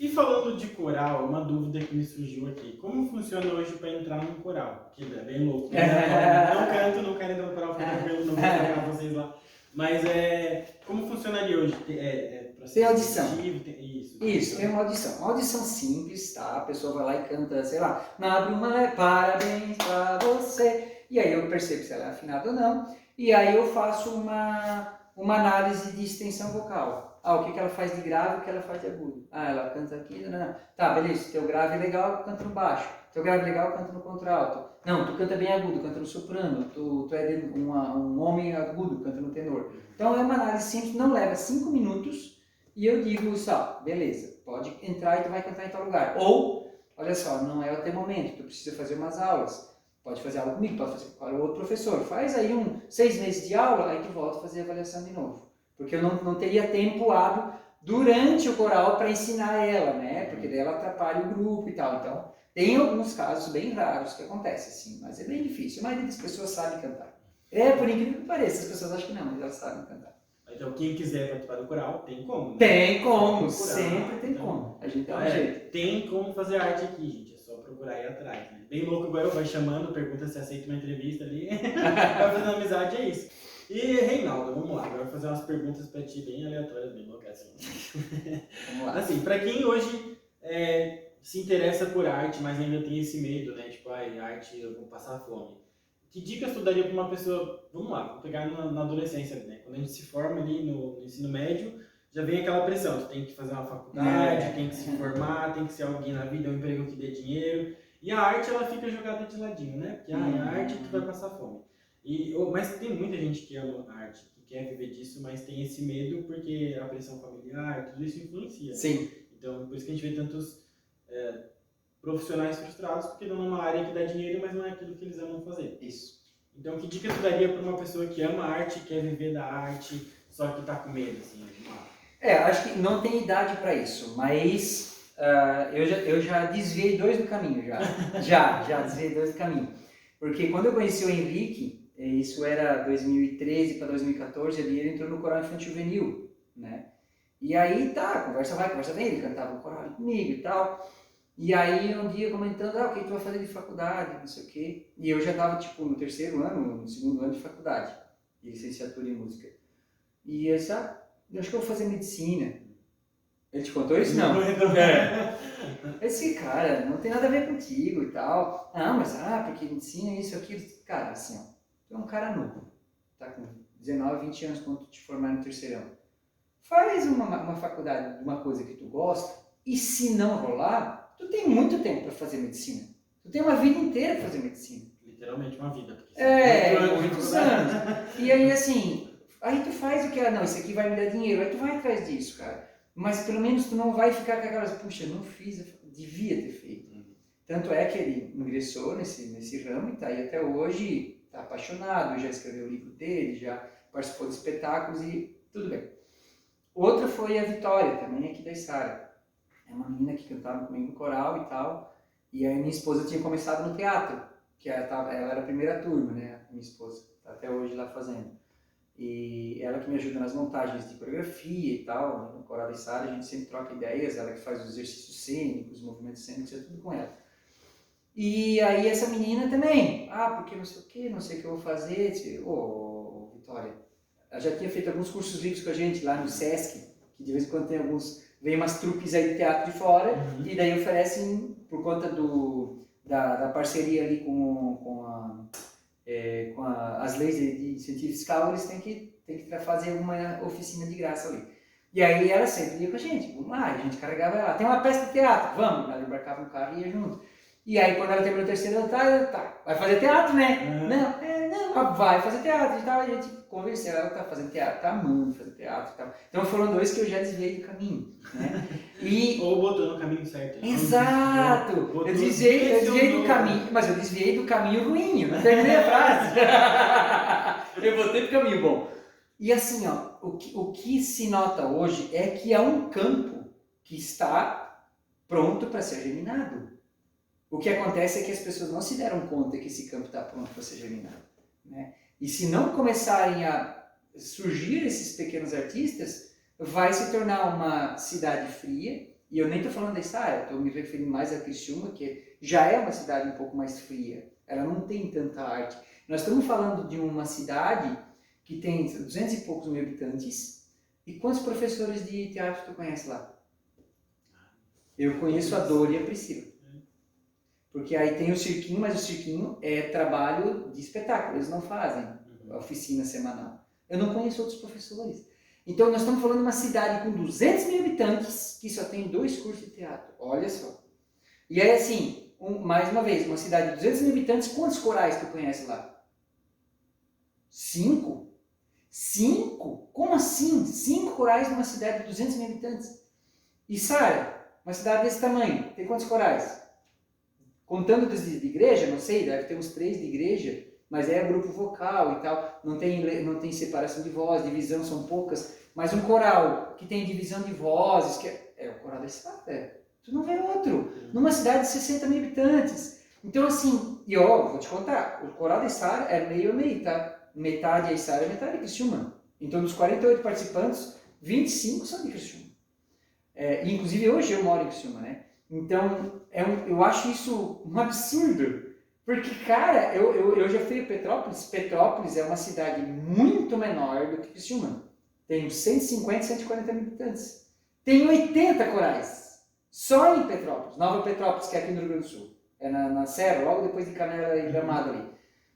E falando de coral, uma dúvida que me surgiu aqui. Como funciona hoje para entrar num coral? Que é bem louco. Não quero entrar no coral, fica tranquilo, não vou pegar vocês lá. Mas como funcionaria hoje? Tem audição. Isso, tem uma audição. Uma audição simples, tá? A pessoa vai lá e canta, sei lá, na Bruma parabéns pra você. E aí eu percebo se ela é afinada ou não. E aí eu faço uma análise de extensão vocal. O que ela faz de grave e o que ela faz de agudo. Ela canta aqui, não. Tá, beleza, teu grave é legal, canta no baixo. Teu grave é legal, canta no contralto. Não, tu canta bem agudo, canta no soprano. Tu é um homem agudo, canta no tenor. Então é uma análise simples, não leva 5 minutos e eu digo só, beleza, pode entrar e tu vai cantar em tal lugar. Ou, olha só, não é o teu momento, tu precisa fazer umas aulas. Pode fazer aula comigo, pode fazer com outro professor. Faz aí 6 meses de aula, aí tu volta a fazer a avaliação de novo. Porque eu não teria tempo hábil durante o coral para ensinar ela, né? Porque daí ela atrapalha o grupo e tal. Então, tem alguns casos bem raros que acontece assim, mas é bem difícil. A maioria das pessoas sabe cantar. Por incrível que pareça, as pessoas acham que não, mas elas sabem cantar. Então, quem quiser participar do coral, tem como, né? Tem como, sempre tem como. A gente dá um jeito. Tem como fazer arte aqui, gente. É só procurar aí atrás, né? Bem louco agora, vai chamando, pergunta se aceita uma entrevista ali. Vai fazendo amizade, é isso. E, Reinaldo, vamos lá. Agora eu vou fazer umas perguntas pra ti bem aleatórias, bem loucas assim. Vamos lá. Assim, pra quem hoje se interessa por arte, mas ainda tem esse medo, né? Tipo, arte, eu vou passar fome. Que dicas tu daria pra uma pessoa, vamos lá, vou pegar na adolescência, né? Quando a gente se forma ali no ensino médio, já vem aquela pressão, tu tem que fazer uma faculdade, tem que se formar, tem que ser alguém na vida, um emprego que dê dinheiro. E a arte, ela fica jogada de ladinho, né? Porque a arte tu vai passar fome. Mas tem muita gente que ama a arte, que quer viver disso, mas tem esse medo porque a pressão familiar, tudo isso influencia. Sim. Então, por isso que a gente vê tantos profissionais frustrados, porque estão numa área que dá dinheiro, mas não é aquilo que eles amam fazer. Isso. Então, que dica tu daria para uma pessoa que ama a arte, quer viver da arte, só que tá com medo, assim? Acho que não tem idade para isso, mas eu já desviei 2 do caminho, já desviei 2 do caminho. Porque quando eu conheci o Henrique, isso era 2013 para 2014, ele entrou no coral infantil juvenil, né? E aí, tá, conversa vai, conversa vem, ele cantava no coral comigo e tal. E aí um dia comentando, o que tu vai fazer de faculdade, não sei o quê. E eu já estava tipo no terceiro ano, no segundo ano de faculdade, de licenciatura em música. E eu disse, eu acho que eu vou fazer medicina. Ele te contou isso? Não. Eu disse, cara, não tem nada a ver contigo e tal. Mas porque medicina, isso, aquilo. Cara, assim, ó, tu é um cara novo, tá com 19, 20 anos quando tu te formar no terceirão. Faz uma faculdade de uma coisa que tu gosta, e se não rolar, tu tem muito tempo para fazer medicina. Tu tem uma vida inteira para fazer medicina. Literalmente uma vida. Muitos anos. E aí, assim, aí tu faz o que não, isso aqui vai me dar dinheiro, aí tu vai atrás disso, cara. Mas pelo menos tu não vai ficar com aquelas, puxa, não fiz, devia ter feito. Tanto é que ele ingressou nesse ramo e tá aí até hoje, tá apaixonado, já escreveu o livro dele, já participou de espetáculos e tudo bem. Outra foi a Vitória, também aqui da Sara. É uma menina que cantava comigo no coral e tal. E aí minha esposa tinha começado no teatro, que ela era a primeira turma, né? Minha esposa, tá até hoje lá fazendo. E ela que me ajuda nas montagens de coreografia e tal. No coral da Sara a gente sempre troca ideias, ela que faz os exercícios cênicos, os movimentos cênicos, é tudo com ela. E aí essa menina também, porque não sei o que eu vou fazer. Vitória, ela já tinha feito alguns cursos livres com a gente lá no Sesc, que de vez em quando vem umas trupes aí de teatro de fora, e daí oferecem, por conta da parceria ali com as leis de incentivo fiscal, eles têm que fazer uma oficina de graça ali. E aí ela sempre ia com a gente, vamos lá, a gente carregava ela, tem uma peça de teatro, vamos, ela embarcava no carro e ia junto. E aí quando ela terminou o terceiro ano, vai fazer teatro, né? Não, vai fazer teatro e tal, a gente convenceu ela, tá fazendo teatro, tá amando fazer teatro e tal. Então foram dois que eu já desviei do caminho, né? Ou botou no caminho certo. Exato! Eu desviei do caminho, mas eu desviei do caminho ruim, não terminei a frase. Eu botei pro caminho bom. E assim, ó, o que se nota hoje é que é um campo que está pronto para ser germinado. O que acontece é que as pessoas não se deram conta que esse campo está pronto para ser germinado, né? E se não começarem a surgir esses pequenos artistas, vai se tornar uma cidade fria. E eu nem estou falando da Sara, estou me referindo mais a Criciúma, que já é uma cidade um pouco mais fria. Ela não tem tanta arte. Nós estamos falando de uma cidade que tem 200 e poucos mil habitantes. E quantos professores de teatro tu conhece lá? Eu conheço a Dor e a Priscila. Porque aí tem o cirquinho, mas o cirquinho é trabalho de espetáculo, eles não fazem oficina semanal. Eu não conheço outros professores. Então nós estamos falando de uma cidade com 200 mil habitantes que só tem 2 cursos de teatro. Olha só. E aí assim, mais uma vez, uma cidade de 200 mil habitantes, quantos corais tu conhece lá? 5? 5? Como assim? 5 corais numa cidade de 200 mil habitantes? E Sara, uma cidade desse tamanho, tem quantos corais? Contando dos de igreja, não sei, deve ter uns 3 de igreja, mas é grupo vocal e tal, não tem separação de voz, divisão são poucas, mas um coral que tem divisão de vozes, que é o coral da Sara, tu não vê outro, numa cidade de 60 mil habitantes. Então assim, vou te contar, o coral da Sara é meio a meio, tá? Metade é Sara, metade é Criciúma. Então dos 48 participantes, 25 são de Criciúma. Inclusive hoje eu moro em Criciúma, né? Então, eu acho isso um absurdo, porque, cara, eu já fui a Petrópolis. Petrópolis é uma cidade muito menor do que Criciúma. Tem uns 150, 140 mil habitantes. Tem 80 corais, só em Petrópolis. Nova Petrópolis, que é aqui no Rio Grande do Sul. É na Serra, logo depois de Canela e Gramado ali.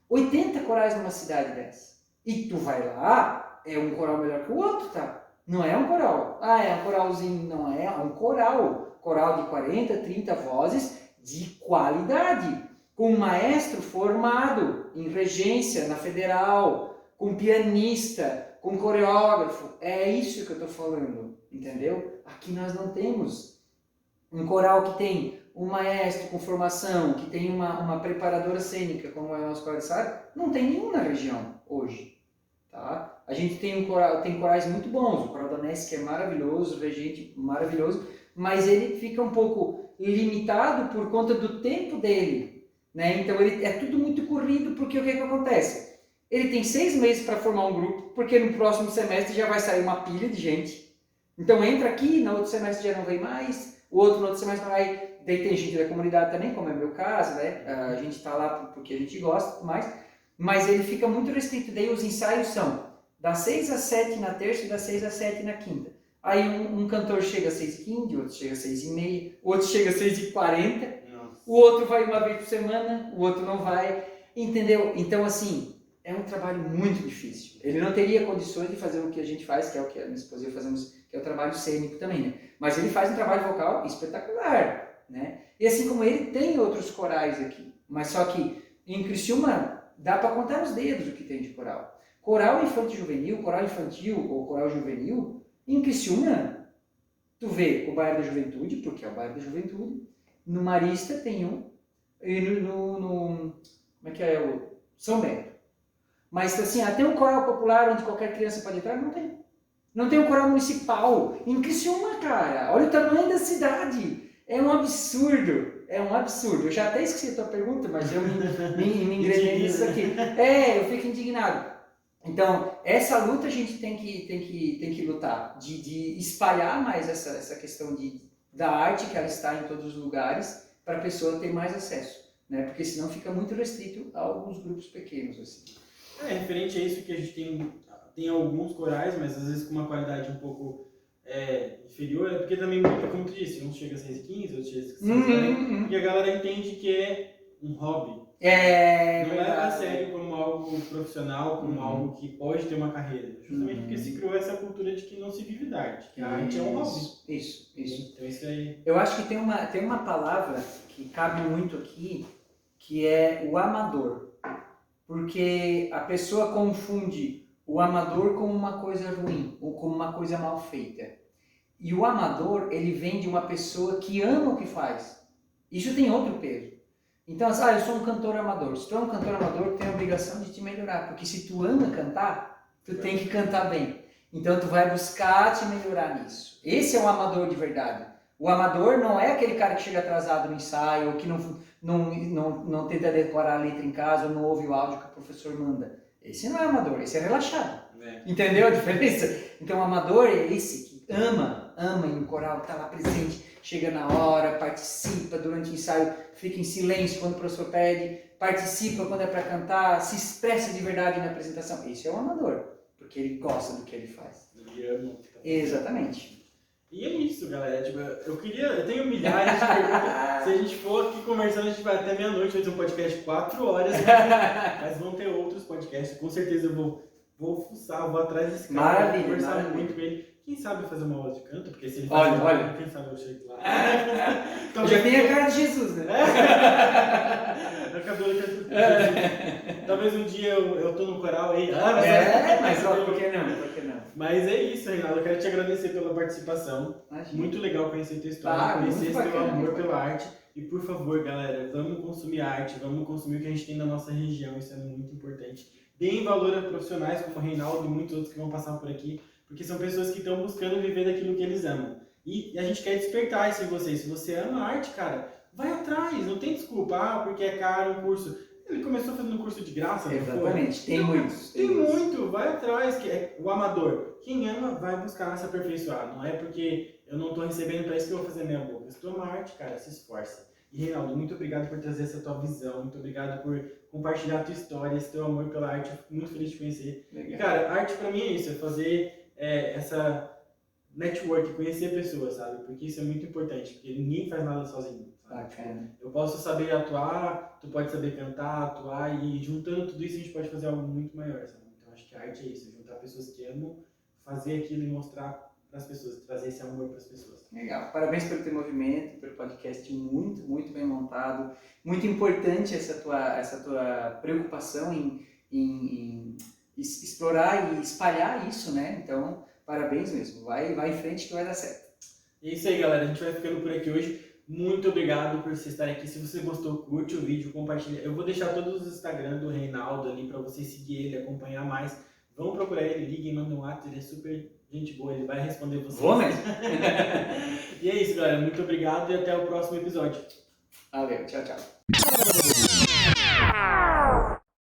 80 corais numa cidade dessa. E tu vai lá, é um coral melhor que o outro, tá? Não é um coral. É um coralzinho, não é um coral. Coral de 40, 30 vozes de qualidade, com um maestro formado em regência na Federal, com pianista, com coreógrafo. É isso que eu estou falando, entendeu? Aqui nós não temos um coral que tem um maestro com formação, que tem uma preparadora cênica, como é o nosso coral de Sara, não tem nenhum na região hoje. Tá? A gente tem corais muito bons, o coral da Ness, que é maravilhoso, regente maravilhoso, mas ele fica um pouco limitado por conta do tempo dele, né? Então é tudo muito corrido, porque o que acontece? Ele tem 6 meses para formar um grupo, porque no próximo semestre já vai sair uma pilha de gente. Então entra aqui, no outro semestre já não vem mais, o outro no outro semestre vai Daí tem gente da comunidade também, como é o meu caso, né? A gente está lá porque a gente gosta e tudo mais, mas ele fica muito restrito. Daí os ensaios são das 6 às 7 na terça e das 6 às 7 na quinta. Aí um cantor chega às 6h15, outro chega às 6h30, outro chega às 6h40, o outro vai uma vez por semana, o outro não vai, entendeu? Então, assim, é um trabalho muito difícil. Ele não teria condições de fazer o que a gente faz, que é o que a minha esposa e eu fazemos, que é o trabalho cênico também, né? Mas ele faz um trabalho vocal espetacular, né? E assim como ele, tem outros corais aqui, mas só que em Criciúma dá para contar os dedos o que tem de coral. Coral infanto-juvenil, coral infantil ou coral juvenil, em Criciúma, tu vê o Bairro da Juventude, porque é o Bairro da Juventude, no Marista tem um, e como é que é o São Bento. Mas assim, até um coral popular onde qualquer criança pode entrar, não tem. Não tem um coral municipal. Em Criciúma, cara, olha o tamanho da cidade. É um absurdo. É um absurdo. Eu já até esqueci a tua pergunta, mas eu me engrenei nisso aqui. Eu fico indignado. Então, essa luta a gente tem que lutar, de espalhar mais essa questão da arte, que ela está em todos os lugares, para a pessoa ter mais acesso, né? Porque senão fica muito restrito a alguns grupos pequenos, assim. Referente a isso que a gente tem alguns corais, mas às vezes com uma qualidade um pouco inferior, é porque também, como tu disse, uns chega a 6h15, outros chega a 6h40, e a galera entende que é um hobby. Não leva a sério como algo profissional, como algo que pode ter uma carreira. Justamente porque se criou essa cultura de que não se vive da arte, que a arte é um hobby. Isso. Então isso aí... Eu acho que tem uma palavra que cabe muito aqui, que é o amador. Porque a pessoa confunde o amador com uma coisa ruim, ou com uma coisa mal feita. E o amador, ele vem de uma pessoa que ama o que faz. Isso tem outro peso. Então, eu sou um cantor amador. Se tu é um cantor amador, tu tem a obrigação de te melhorar. Porque se tu ama cantar, tu tem que cantar bem. Então, tu vai buscar te melhorar nisso. Esse é o amador de verdade. O amador não é aquele cara que chega atrasado no ensaio, ou que não tenta decorar a letra em casa, ou não ouve o áudio que o professor manda. Esse não é amador, esse é relaxado. Entendeu a diferença? Então, o amador é esse que ama em um coral, está lá presente, chega na hora, participa durante o ensaio, fica em silêncio quando o professor pede, participa quando é para cantar, se expressa de verdade na apresentação. Esse é o amador, porque ele gosta do que ele faz. Ele ama. Exatamente. E é isso, galera. Tipo, eu tenho milhares de perguntas. Se a gente for aqui conversando, a gente vai até meia-noite, vai ter um podcast de 4 horas. Mas vão ter outros podcasts. Com certeza eu vou fuçar, vou atrás desse cara. Vou conversar muito com ele. Quem sabe fazer uma aula de canto? Porque se ele faz olha. Quem sabe eu chego lá. Então, já tem a cara de Jesus, né? A cabelo que Jesus. Talvez um dia eu tô no coral aí. Mas por que não? Mas é isso, Reinaldo. Eu quero te agradecer pela participação. Imagina. Muito legal conhecer tua história, conhecer muito teu amor bacana. pela arte. E por favor, galera, vamos consumir arte, vamos consumir o que a gente tem na nossa região. Isso é muito importante. Deem valor a profissionais como o Reinaldo e muitos outros que vão passar por aqui, porque são pessoas que estão buscando viver daquilo que eles amam. E a gente quer despertar isso em vocês. Se você ama a arte, cara, vai atrás. Não tem desculpa, porque é caro um curso. Ele começou fazendo um curso de graça, não foi? Exatamente, tem muitos. Tem muito, vai atrás, que é o amador. Quem ama vai buscar se aperfeiçoar. Não é porque eu não estou recebendo para isso que eu vou fazer minha boca. Se tu ama arte, cara, se esforça. E Reinaldo, muito obrigado por trazer essa tua visão, muito obrigado por compartilhar a tua história, esse teu amor pela arte. Eu fico muito feliz de conhecer. Legal. E cara, arte para mim é isso, é fazer essa network, conhecer pessoas, sabe? Porque isso é muito importante, porque ninguém faz nada sozinho. Bacana. Eu posso saber atuar, tu pode saber cantar, atuar, e juntando tudo isso a gente pode fazer algo muito maior, sabe? Então acho que a arte é isso, juntar pessoas que amam, fazer aquilo e mostrar para as pessoas, trazer esse amor para as pessoas. Legal. Parabéns pelo teu movimento, pelo podcast muito, muito bem montado. Muito importante essa tua preocupação em explorar e espalhar isso, né? Então, parabéns mesmo. Vai em frente que vai dar certo. É isso aí, galera. A gente vai ficando por aqui hoje. Muito obrigado por vocês estarem aqui. Se você gostou, curte o vídeo, compartilha. Eu vou deixar todos os Instagram do Reinaldo ali para você seguir ele, acompanhar mais. Vão procurar ele, liguem, mandem um WhatsApp, ele é super gente boa, ele vai responder vocês. Vou mesmo. E é isso, galera. Muito obrigado e até o próximo episódio. Valeu, tchau, tchau.